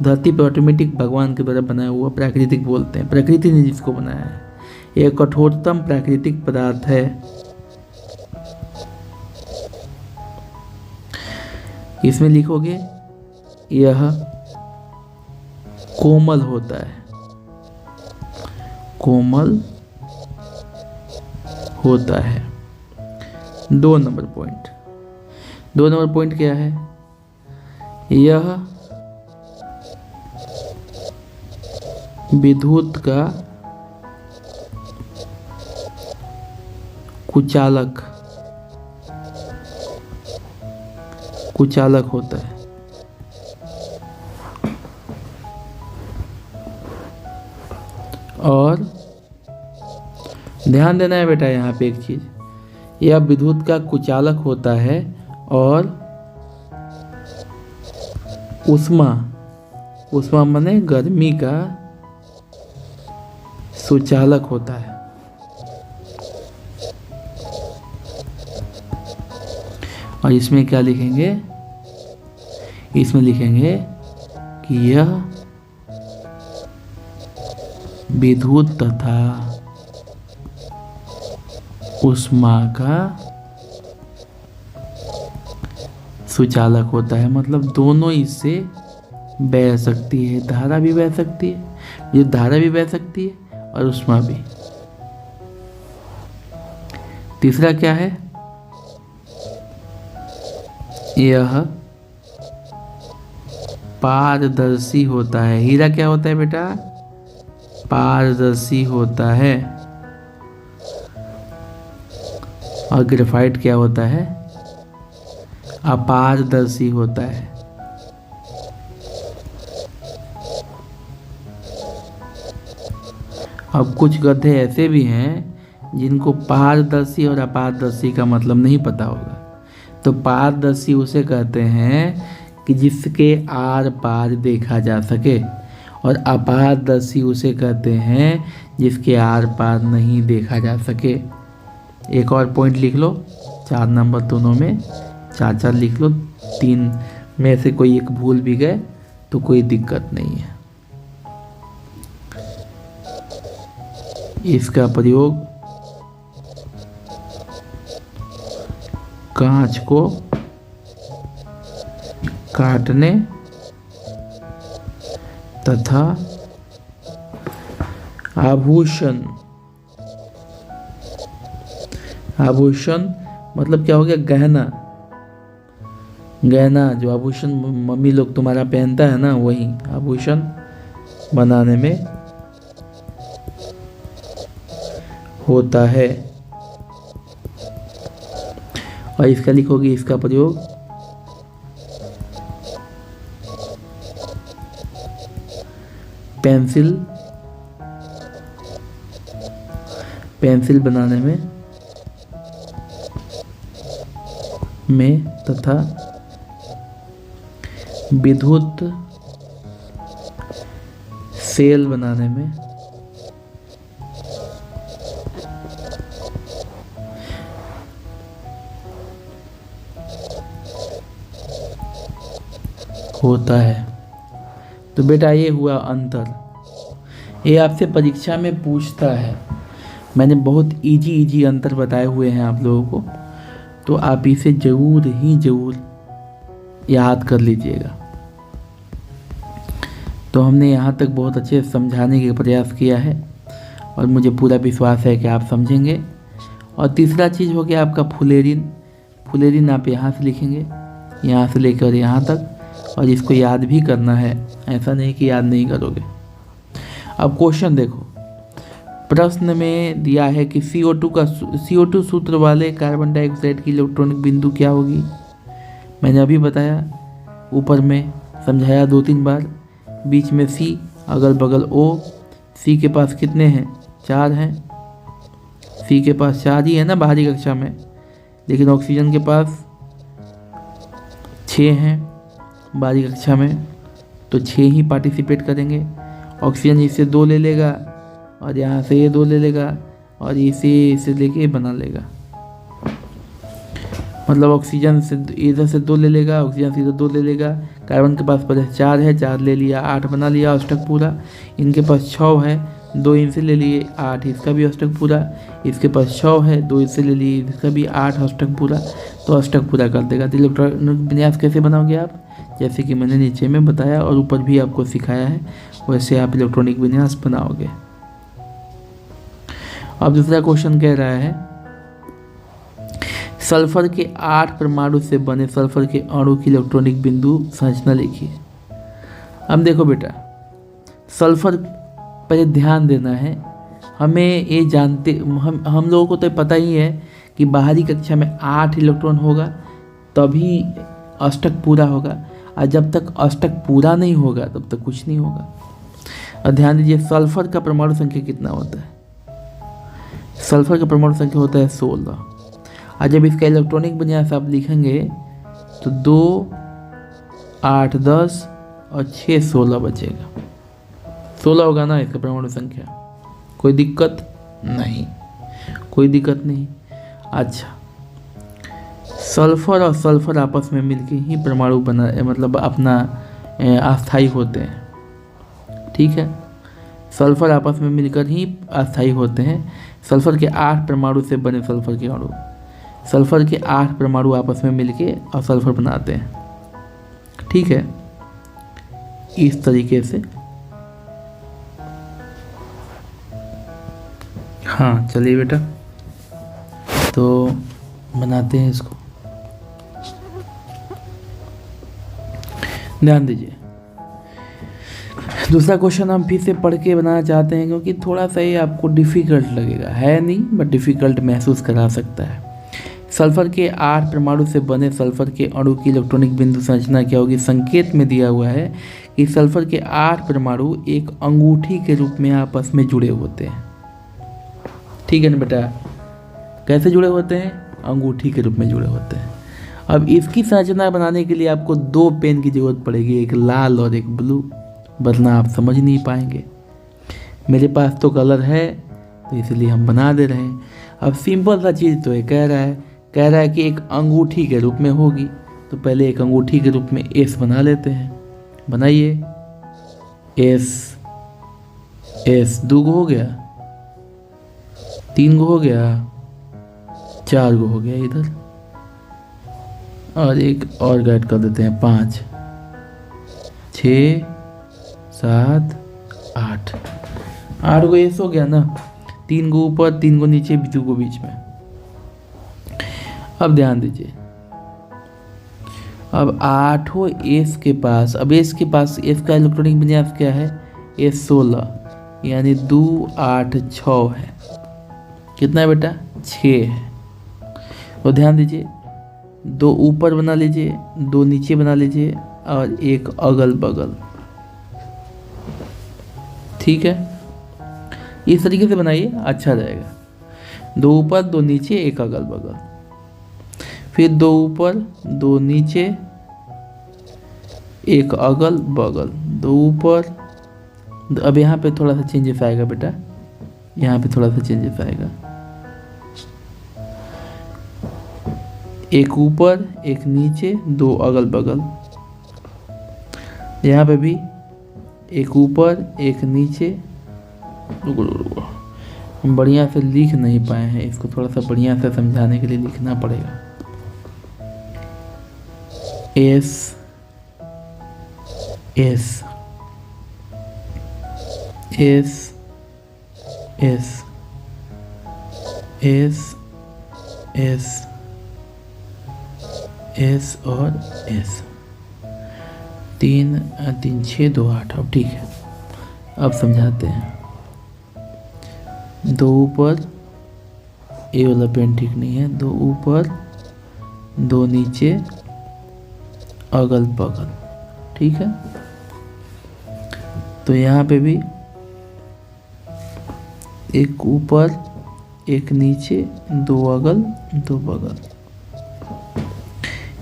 धरती पर ऑटोमेटिक भगवान के द्वारा बनाया हुआ प्राकृतिक बोलते हैं, प्रकृति ने जिसको बनाया है। यह कठोरतम प्राकृतिक पदार्थ है। इसमें लिखोगे यह कोमल होता है, कोमल होता है। 2 नंबर पॉइंट क्या है, यह विद्युत का कुचालक होता है। और ध्यान देना है बेटा यहाँ पे एक चीज़, यह विद्युत का कुचालक होता है और उष्मा, उष्मा माने गर्मी का सुचालक होता है। और इसमें क्या लिखेंगे, इसमें लिखेंगे कि यह विद्युत तथा उष्मा का सुचालक होता है। मतलब दोनों इससे बह सकती है, धारा भी बह सकती है, ये धारा भी बह सकती है और उष्मा भी। तीसरा क्या है, यह पारदर्शी होता है। हीरा क्या होता है बेटा, पारदर्शी होता है। और ग्रेफाइट क्या होता है, अपारदर्शी होता है। अब कुछ गधे ऐसे भी हैं जिनको पारदर्शी और अपारदर्शी का मतलब नहीं पता होगा। तो पारदर्शी उसे कहते हैं कि जिसके आर पार देखा जा सके, और अपारदर्शी उसे कहते हैं जिसके आर पार नहीं देखा जा सके। एक और पॉइंट लिख लो, 4 नंबर दोनों में 4-4 लिख लो, 3 में से कोई एक भूल भी गए तो कोई दिक्कत नहीं है। इसका प्रयोग कांच को काटने तथा आभूषण, आभूषण मतलब क्या हो गया, गहना, गहना जो आभूषण मम्मी लोग तुम्हारा पहनता है ना, वही आभूषण बनाने में होता है। और इसका लिखोगे, इसका प्रयोग पेंसिल, पेंसिल बनाने में तथा विद्युत सेल बनाने में होता है। तो बेटा ये हुआ अंतर, ये आपसे परीक्षा में पूछता है। मैंने बहुत इजी अंतर बताए हुए हैं आप लोगों को, तो आप इसे ज़रूर याद कर लीजिएगा। तो हमने यहाँ तक बहुत अच्छे से समझाने का प्रयास किया है और मुझे पूरा विश्वास है कि आप समझेंगे। और तीसरा चीज़ हो गया आपका फुलेरिन। फुलेरिन आप यहाँ से लिखेंगे, यहाँ से लेकर यहाँ तक, और इसको याद भी करना है, ऐसा नहीं कि याद नहीं करोगे। अब क्वेश्चन देखो, प्रश्न में दिया है कि CO2 सूत्र वाले कार्बन डाइऑक्साइड की इलेक्ट्रॉनिक बिंदु क्या होगी। मैंने अभी बताया, ऊपर में समझाया 2-3 बार। बीच में C, अगल बगल O। C के पास कितने हैं, 4 हैं। C के पास 4 ही है ना बाहरी कक्षा में, लेकिन ऑक्सीजन के पास 6 हैं बाहरी कक्षा में, तो 6 ही पार्टिसिपेट करेंगे। ऑक्सीजन इससे 2 ले लेगा और यहाँ से ये 2 ले लेगा और इसे लेके बना लेगा। मतलब ऑक्सीजन से इधर से 2 ले लेगा, ऑक्सीजन से इधर 2 ले लेगा। कार्बन के पास पहले 4 है, 4 ले लिया, 8 बना लिया अष्टक पूरा। इनके पास 6 है, 2 इनसे ले लिए, 8 इसका भी अष्टक पूरा। इसके पास 6 है, 2 इससे ले लिए, इसका भी 8 अष्टक पूरा। तो अष्टक पूरा कर देगा। तो इलेक्ट्रॉनिक विन्यास कैसे बनाओगे आप, जैसे कि मैंने नीचे में बताया और ऊपर भी आपको सिखाया है, वैसे आप इलेक्ट्रॉनिक विन्यास बनाओगे। अब दूसरा क्वेश्चन कह रहा है, सल्फर के 8 परमाणु से बने सल्फर के अणु की इलेक्ट्रॉनिक बिंदु संरचना लिखिए। अब देखो बेटा, सल्फर पर ध्यान देना है। हमें ये जानते हम लोगों को तो पता ही है कि बाहरी कक्षा में 8 इलेक्ट्रॉन होगा तभी अष्टक पूरा होगा, और जब तक अष्टक पूरा नहीं होगा तब तक कुछ नहीं होगा। और ध्यान दीजिए, सल्फर का परमाणु संख्या कितना होता है, सल्फर का परमाणु संख्या होता है 16। और जब इसका इलेक्ट्रॉनिक विन्यास आप लिखेंगे तो 2, 8, 10, और 6 16 बचेगा। 16 होगा ना इसका परमाणु संख्या। कोई दिक्कत नहीं, कोई दिक्कत नहीं। अच्छा, सल्फर और सल्फर आपस में मिलके ही परमाणु बना, मतलब अपना अस्थायी होते हैं। ठीक है, सल्फर आपस में मिलकर ही अस्थायी होते हैं। सल्फर के 8 परमाणु से बने सल्फर के अणु, सल्फर के 8 परमाणु आपस में मिलके और सल्फर बनाते हैं। ठीक है, इस तरीके से। हाँ चलिए बेटा, तो बनाते हैं इसको, ध्यान दीजिए। दूसरा क्वेश्चन हम फिर से पढ़ के बनाना चाहते हैं, क्योंकि थोड़ा सा ये आपको डिफ़िकल्ट लगेगा, है नहीं बट डिफ़िकल्ट महसूस करा सकता है। सल्फर के 8 परमाणु से बने सल्फर के अणु की इलेक्ट्रॉनिक बिंदु संरचना क्या होगी। संकेत में दिया हुआ है कि सल्फर के 8 परमाणु एक अंगूठी के रूप में आपस में जुड़े होते हैं। ठीक है ना बेटा, कैसे जुड़े होते हैं? अंगूठी के रूप में जुड़े होते हैं। अब इसकी संरचना बनाने के लिए आपको 2 पेन की ज़रूरत पड़ेगी, एक लाल और एक ब्लू, वरना आप समझ नहीं पाएंगे। मेरे पास तो कलर है तो इसलिए हम बना दे रहे हैं। अब सिंपल सा चीज़ तो ये कह रहा है कि एक अंगूठी के रूप में होगी, तो पहले एक अंगूठी के रूप में एस बना लेते हैं। बनाइए, एस 2 गो हो गया, 3 गो हो गया, 4 गो हो गया इधर, और एक और ऐड कर देते हैं 5 6 7 8 गो एस हो गया ना। 3 गो ऊपर, 3 गो नीचे, 2 गो बीच में। अब ध्यान दीजिए, अब 8 एस के पास, अब एस के पास एस का इलेक्ट्रॉनिक विन्यास क्या है? एस 16, यानी 2 8 6 है। कितना है बेटा? 6 है। तो ध्यान दीजिए, 2 ऊपर बना लीजिए, 2 नीचे बना लीजिए, और एक अगल बगल। ठीक है, इस तरीके से बनाइए, अच्छा रहेगा। 2 ऊपर, 2 नीचे, एक अगल बगल, फिर 2 ऊपर, 2 नीचे, एक अगल बगल, 2 ऊपर। अब यहाँ पे थोड़ा सा चेंजेस आएगा बेटा, यहाँ पे थोड़ा सा चेंजेस आएगा। एक ऊपर, एक नीचे, 2 अगल बगल। यहाँ पे भी एक ऊपर, एक नीचे। रुको, हम बढ़िया से लिख नहीं पाए हैं, इसको थोड़ा सा बढ़िया से समझाने के लिए लिखना पड़ेगा। S S S S S S S और एस, 3 3 6 2 8। अब ठीक है, अब समझाते हैं। 2 ऊपर, ए वाला पेन ठीक नहीं है, 2 ऊपर, 2 नीचे, अगल बगल। ठीक है, तो यहाँ पे भी एक ऊपर, एक नीचे, 2 अगल, 2 बगल।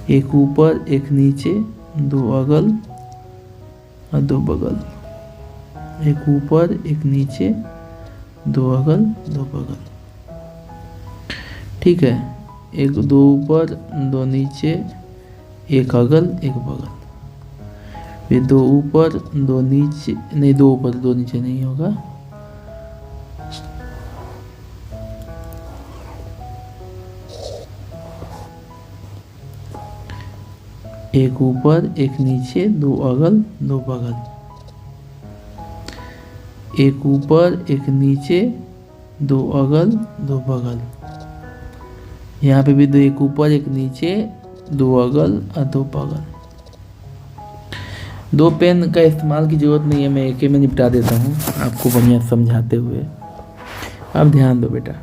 एक ऊपर, एक नीचे, 2 अगल और 2 बगल। एक ऊपर, एक नीचे, 2 अगल, 2 बगल। ठीक है, 2 ऊपर, 2 नीचे, एक अगल, एक बगल। फिर 2 ऊपर, 2 नीचे, नहीं 2 ऊपर 2 नीचे नहीं होगा। एक ऊपर, एक नीचे, 2 अगल, 2 बगल। एक ऊपर, एक नीचे, 2 अगल, 2 बगल। यहाँ पे भी 2 एक ऊपर, एक नीचे, 2 अगल और 2 बगल। 2 पेन का इस्तेमाल की ज़रूरत नहीं है, मैं एक में निपटा देता हूँ आपको बढ़िया समझाते हुए। अब ध्यान दो बेटा,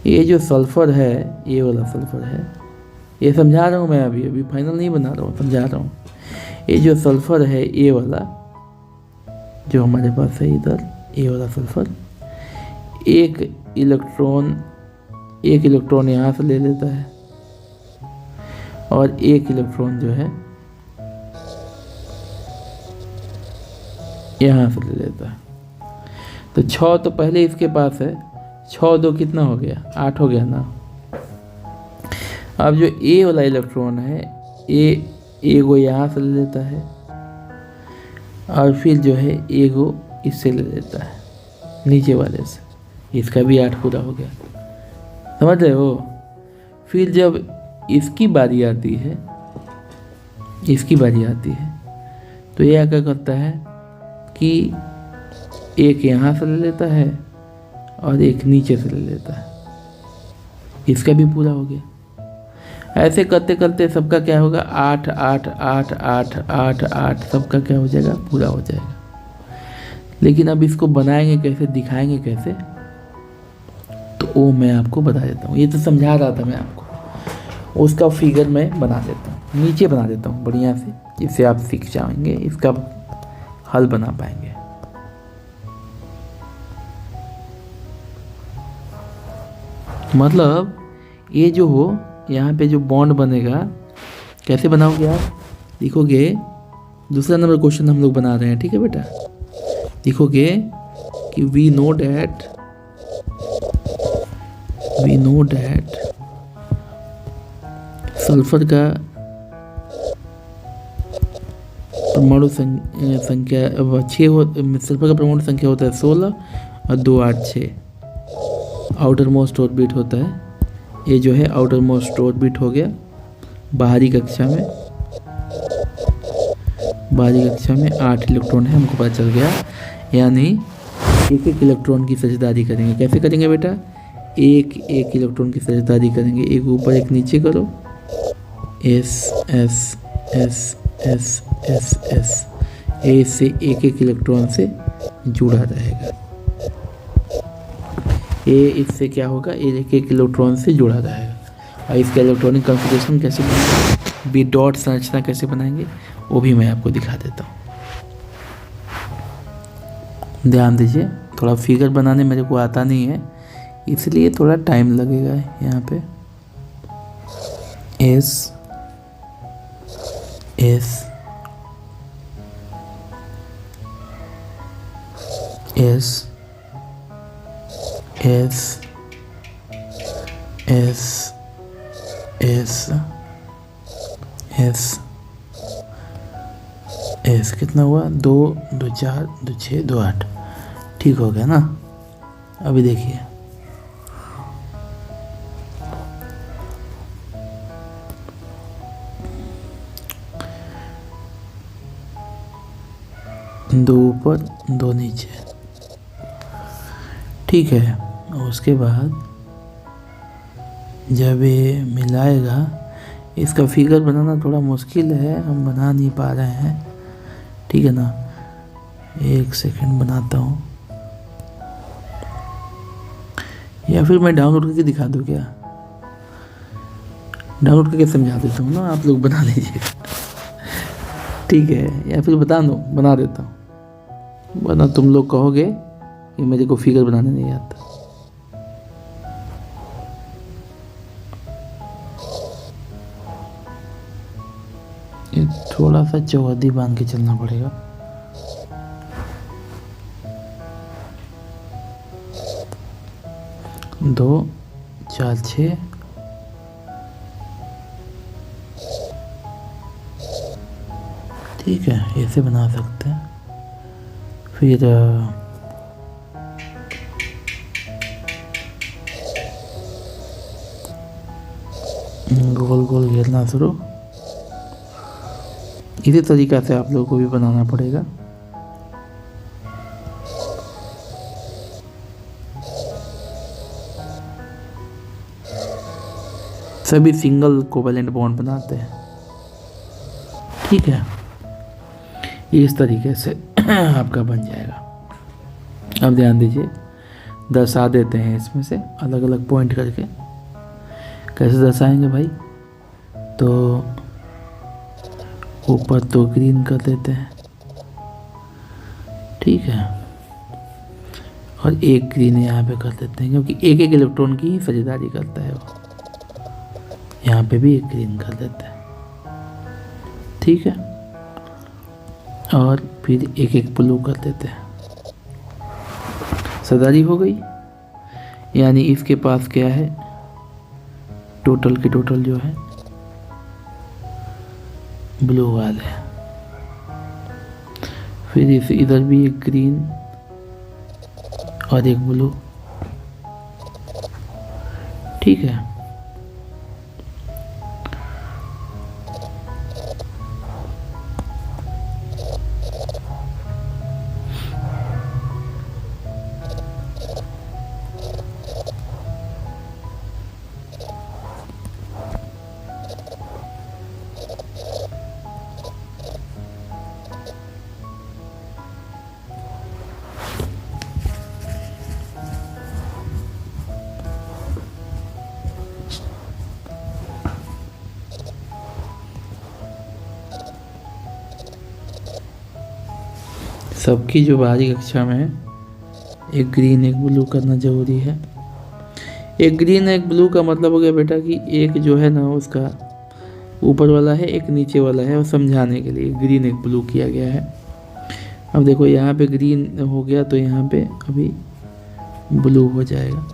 ये जो सल्फ़र है, ये वाला सल्फ़र है, ये समझा रहा हूँ मैं, अभी फाइनल नहीं बना रहा हूँ, समझा रहा हूँ। ये जो सल्फ़र है, ये वाला जो हमारे पास है इधर, ये वाला सल्फ़र, एक इलेक्ट्रॉन यहाँ से ले लेता है, और एक इलेक्ट्रॉन जो है यहाँ से ले लेता है। तो 6 तो पहले इसके पास है, 6 2 कितना हो गया, 8 हो गया ना। अब जो ए वाला इलेक्ट्रॉन है, ए को यहाँ से ले लेता है और फिर जो है ए को इससे ले लेता है, नीचे वाले से। इसका भी 8 पूरा हो गया, समझ रहे हो। फिर जब इसकी बारी आती है, तो यह क्या करता है कि एक यहाँ से ले लेता है और एक नीचे से ले लेता है, इसका भी पूरा हो गया। ऐसे करते करते सबका क्या होगा, 8 8 8 8 8 8 सबका क्या हो जाएगा, पूरा हो जाएगा। लेकिन अब इसको बनाएंगे कैसे, दिखाएंगे कैसे, तो वो मैं आपको बता देता हूँ। ये तो समझा रहा था मैं आपको, उसका फिगर मैं बना देता हूँ, नीचे बना देता हूँ बढ़िया से, इससे आप सीख जाएंगे, इसका हल बना पाएंगे। मतलब ये जो हो, यहाँ पे जो बॉन्ड बनेगा कैसे बनाओगे आप, लिखोगे, दूसरा नंबर क्वेश्चन हम लोग बना रहे हैं, ठीक है बेटा। लिखोगे कि वी नो डैट सल्फर का परमाणु संख्या 6 हो, सल्फर का परमाणु संख्या होता है 16 और 2 8 6। आउटर मोस्ट ऑर्बिट होता है, ये जो है आउटर मोस्ट ऑर्बिट हो गया। बाहरी कक्षा में 8 इलेक्ट्रॉन है, हमको पता चल गया। यानी एक इलेक्ट्रॉन की साझेदारी करेंगे। कैसे करेंगे बेटा, एक इलेक्ट्रॉन की साझेदारी करेंगे, एक ऊपर एक नीचे करो, S S S S S S, ए से एक इलेक्ट्रॉन से जुड़ा रहेगा। ए इससे क्या होगा, एक इलेक्ट्रॉन से जुड़ा रहेगा। और इसका इलेक्ट्रॉनिक कॉन्फ़िगरेशन कैसे बनाएंगे, बी डॉट संरचना कैसे बनाएंगे, वो भी मैं आपको दिखा देता हूँ। ध्यान दीजिए, थोड़ा फिगर बनाने मेरे को आता नहीं है, इसलिए थोड़ा टाइम लगेगा। यहाँ पे S S S S S S S S कितना हुआ, 2 2 4 2 6 2 8, ठीक हो गया ना। अभी देखिए, दो ऊपर 2 नीचे, ठीक है। उसके बाद जब ये मिलाएगा, इसका फिगर बनाना थोड़ा मुश्किल है, हम बना नहीं पा रहे हैं, ठीक है ना। 1 सेकंड बनाता हूँ, या फिर मैं डाउनलोड करके दिखा दूँ क्या, डाउनलोड करके समझा देता हूँ ना, आप लोग बना लीजिएगा, ठीक है। या फिर बना देता हूँ, वरना तुम लोग कहोगे कि मेरे को फिगर बनाने नहीं आता। ये थोड़ा सा चौहद्दी बांध के चलना पड़ेगा। दो 4 6, ठीक है, ऐसे बना सकते हैं। फिर गोल गोल घेरना शुरू, इसी तरीक़ा से आप लोगों को भी बनाना पड़ेगा। सभी सिंगल कोवैलेंट बॉन्ड बनाते हैं, ठीक है। इस तरीके से आपका बन जाएगा। अब ध्यान दीजिए, दर्शा देते हैं इसमें से अलग अलग पॉइंट करके। कैसे दर्शाएंगे भाई, तो ऊपर तो ग्रीन कर देते हैं, ठीक है, और एक ग्रीन यहाँ पे कर देते हैं, क्योंकि एक इलेक्ट्रॉन की ही साझेदारी करता है वो। यहाँ पे भी एक ग्रीन कर देते हैं, ठीक है। और फिर एक एक ब्लू कर देते हैं। सदारी हो गई, यानी इसके पास क्या है, टोटल के टोटल जो है ब्लू वाले। फिर इस इधर भी एक ग्रीन और एक ब्लू, ठीक है। सबकी जो बाहरी कक्षा में है, एक ग्रीन एक ब्लू करना ज़रूरी है। एक ग्रीन एक ब्लू का मतलब हो गया बेटा कि एक जो है ना उसका ऊपर वाला है, एक नीचे वाला है, और समझाने के लिए ग्रीन एक ब्लू किया गया है। अब देखो यहाँ पे ग्रीन हो गया तो यहाँ पे अभी ब्लू हो जाएगा।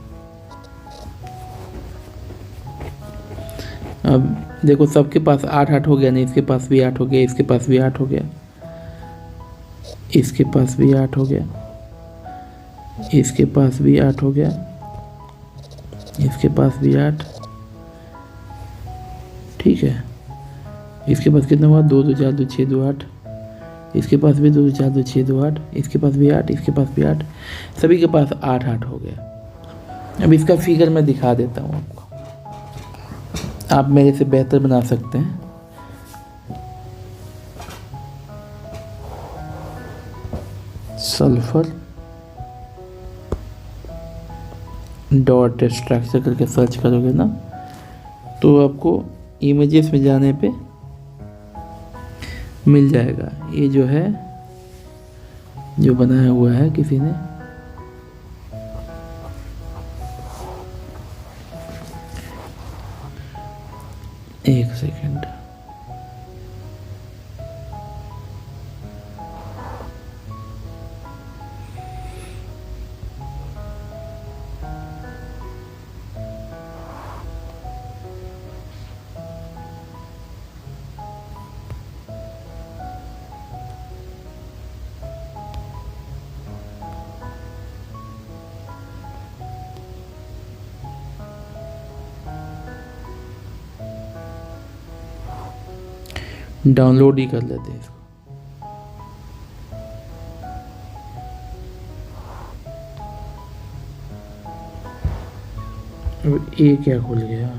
अब देखो सबके पास 8-8 हो गया, नहीं इसके पास भी 8 हो गया, इसके पास भी 8 हो गया, इसके पास भी 8 हो गया, इसके पास भी 8 हो गया, इसके पास भी 8, ठीक है। इसके पास कितना हुआ, 2 2 4 2 6 2 8, इसके पास भी 2 2 4 2 6 2 8, इसके पास भी 8, इसके पास भी 8, सभी के पास 8-8 हो गया। अब इसका फिगर मैं दिखा देता हूँ आपको, आप मेरे से बेहतर बना सकते हैं। सल्फर डॉट स्ट्रक्चर करके सर्च करोगे ना तो आपको इमेजेस में जाने पे मिल जाएगा। ये जो है, जो बनाया हुआ है किसी ने, एक सेकेंड, डाउनलोड ही कर लेते हैं इसको। अब ये क्या खुल गया,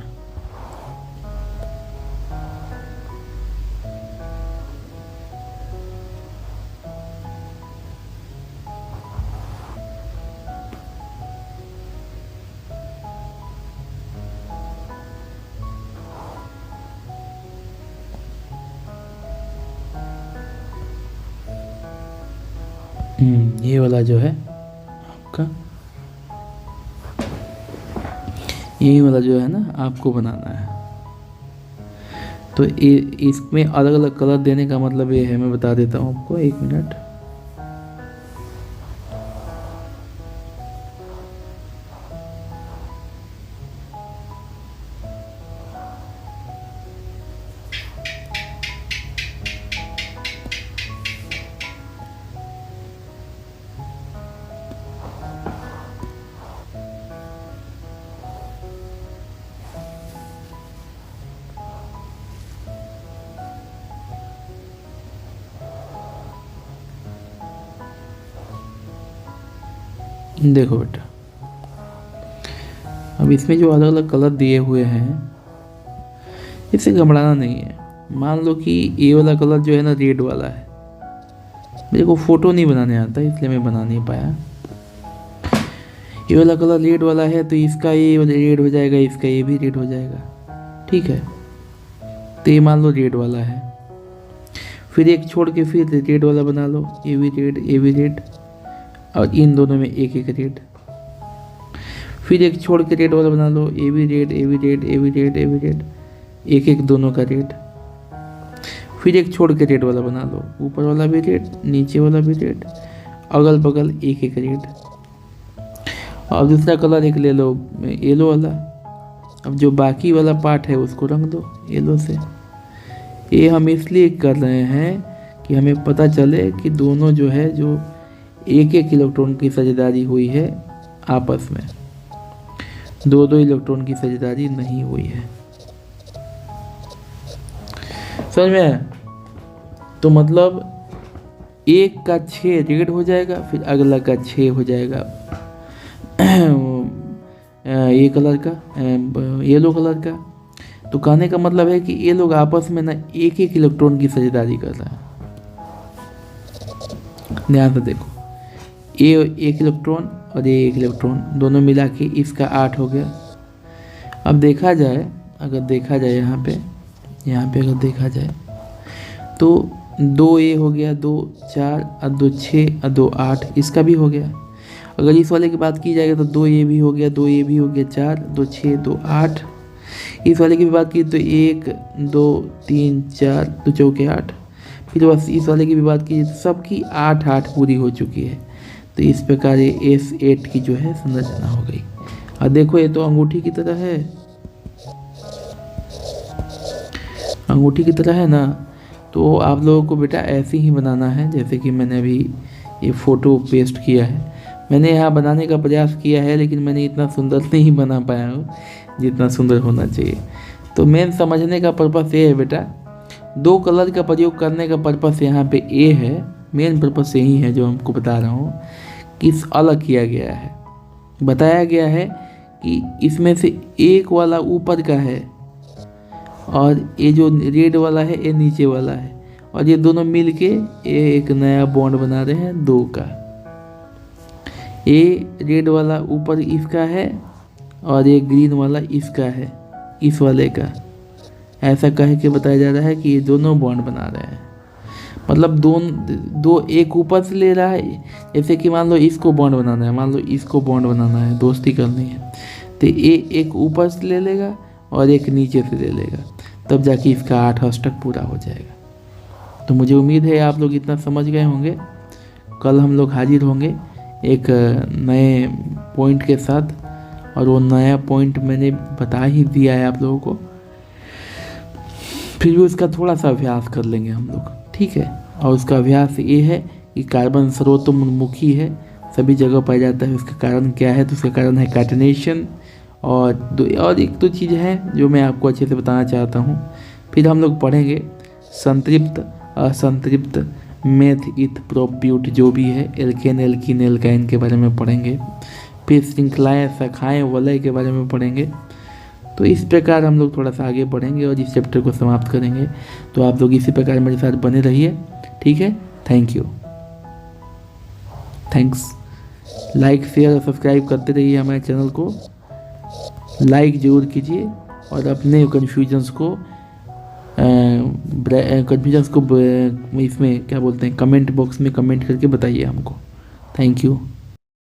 ये वाला जो है आपका, यही वाला जो है ना आपको बनाना है। तो इसमें अलग अलग कलर देने का मतलब ये है, मैं बता देता हूँ आपको, 1 मिनट। देखो बेटा, अब इसमें जो अलग अलग कलर दिए हुए हैं, इससे घबराना नहीं है। मान लो कि ये वाला कलर जो है ना रेड वाला है, मेरे को फ़ोटो नहीं बनाने आता इसलिए मैं बना नहीं पाया। ये वाला कलर रेड वाला है तो इसका ये रेड हो जाएगा, इसका ये भी रेड हो जाएगा, ठीक है। तो ये मान लो रेड वाला है, फिर एक छोड़ के फिर रेड वाला बना लो, ये भी रेड, ये भी रेड, और इन दोनों में एक एक रेड, फिर एक छोड़ के रेड वाला बना लो, ये भी रेड, ये भी रेड, ये भी रेड, ये भी रेड, एक एक दोनों का रेड, फिर एक छोड़ के रेड वाला बना लो, ऊपर वाला भी रेड, नीचे वाला भी रेड, अगल बगल एक एक रेड। और दूसरा कलर एक ले लो येलो वाला। अब जो बाकी वाला पार्ट है उसको रंग दो येलो से। ये हम इसलिए कर रहे हैं कि हमें पता चले कि दोनों जो है जो एक एक इलेक्ट्रॉन की साझेदारी हुई है आपस में, दो दो इलेक्ट्रॉन की साझेदारी नहीं हुई है। समझ में आया? तो मतलब एक का 6 रेड हो जाएगा, फिर अगला का 6 हो जाएगा ये कलर का, येलो कलर का। तो कहने का मतलब है कि ये लोग आपस में ना एक एक इलेक्ट्रॉन की साझेदारी कर रहे हैं। ध्यान से देखो, ये एक इलेक्ट्रॉन और ये एक इलेक्ट्रॉन, दोनों मिला के इसका 8 हो गया। अब देखा जाए, अगर देखा जाए यहाँ पे अगर देखा जाए तो 2 ये हो गया, 2 4 और 2 6 और 2 8, इसका भी हो गया। अगर इस वाले की बात की जाएगी तो 2 ये भी हो गया, 2 ये भी हो गया, 4 2 6 2 8। इस वाले की भी बात की तो 1 2 3 4 2 चौके 8। फिर बस इस वाले की भी बात की तो सबकी 8 8 पूरी हो चुकी है। तो इस प्रकार ये S8 की जो है संरचना हो गई। और देखो ये तो अंगूठी की तरह है, अंगूठी की तरह है ना। तो आप लोगों को बेटा ऐसे ही बनाना है जैसे कि मैंने अभी ये फ़ोटो पेस्ट किया है। मैंने यहाँ बनाने का प्रयास किया है लेकिन मैंने इतना सुंदर नहीं बना पाया हूँ जितना सुंदर होना चाहिए। तो मेन समझने का पर्पस ये है बेटा, 2 कलर का प्रयोग करने का पर्पस यहाँ पे ये है, मेन पर्पस यही है जो हमको बता रहा हूँ कि अलग किया गया है। बताया गया है कि इसमें से एक वाला ऊपर का है और ये जो रेड वाला है ये नीचे वाला है, और ये दोनों मिल के ये एक नया बॉन्ड बना रहे हैं 2 का। ये रेड वाला ऊपर इसका है और ये ग्रीन वाला इसका है, इस वाले का। ऐसा कह के बताया जा रहा है कि ये दोनों बॉन्ड बना रहे हैं। मतलब दो एक ऊपर से ले रहा है, जैसे कि मान लो इसको बॉन्ड बनाना है, मान लो इसको बॉन्ड बनाना है, दोस्ती करनी है, तो ये एक ऊपर से ले लेगा और एक नीचे से ले लेगा, तब जाके इसका 8 अष्टक पूरा हो जाएगा। तो मुझे उम्मीद है आप लोग इतना समझ गए होंगे। कल हम लोग हाजिर होंगे एक नए पॉइंट के साथ, और वो नया पॉइंट मैंने बता ही दिया है आप लोगों को। फिर भी उसका थोड़ा सा अभ्यास कर लेंगे हम लोग, ठीक है। और उसका अभ्यास ये है कि कार्बन सर्वतोमुखी है, सभी जगह पाया जाता है। उसका कारण क्या है? तो उसका कारण है कैटेनेशन। और एक दो चीज़ है जो मैं आपको अच्छे से बताना चाहता हूँ। फिर हम लोग पढ़ेंगे संतृप्त असंतृप्त मेथ इथ प्रोप्यूट जो भी है, एल्केन एल्कीन एल्काइन के बारे में पढ़ेंगे। फिर श्रृंखलाएँ शाखाएँ वलय के बारे में पढ़ेंगे। तो इस प्रकार हम लोग थोड़ा सा आगे बढ़ेंगे और इस चैप्टर को समाप्त करेंगे। तो आप लोग इसी प्रकार मेरे साथ बने रहिए, ठीक है। Thank you, thanks. Like share और सब्सक्राइब करते रहिए हमारे चैनल को, लाइक ज़रूर कीजिए और अपने कन्फ्यूजन्स को इसमें क्या बोलते हैं, कमेंट बॉक्स में कमेंट करके बताइए हमको। Thank you.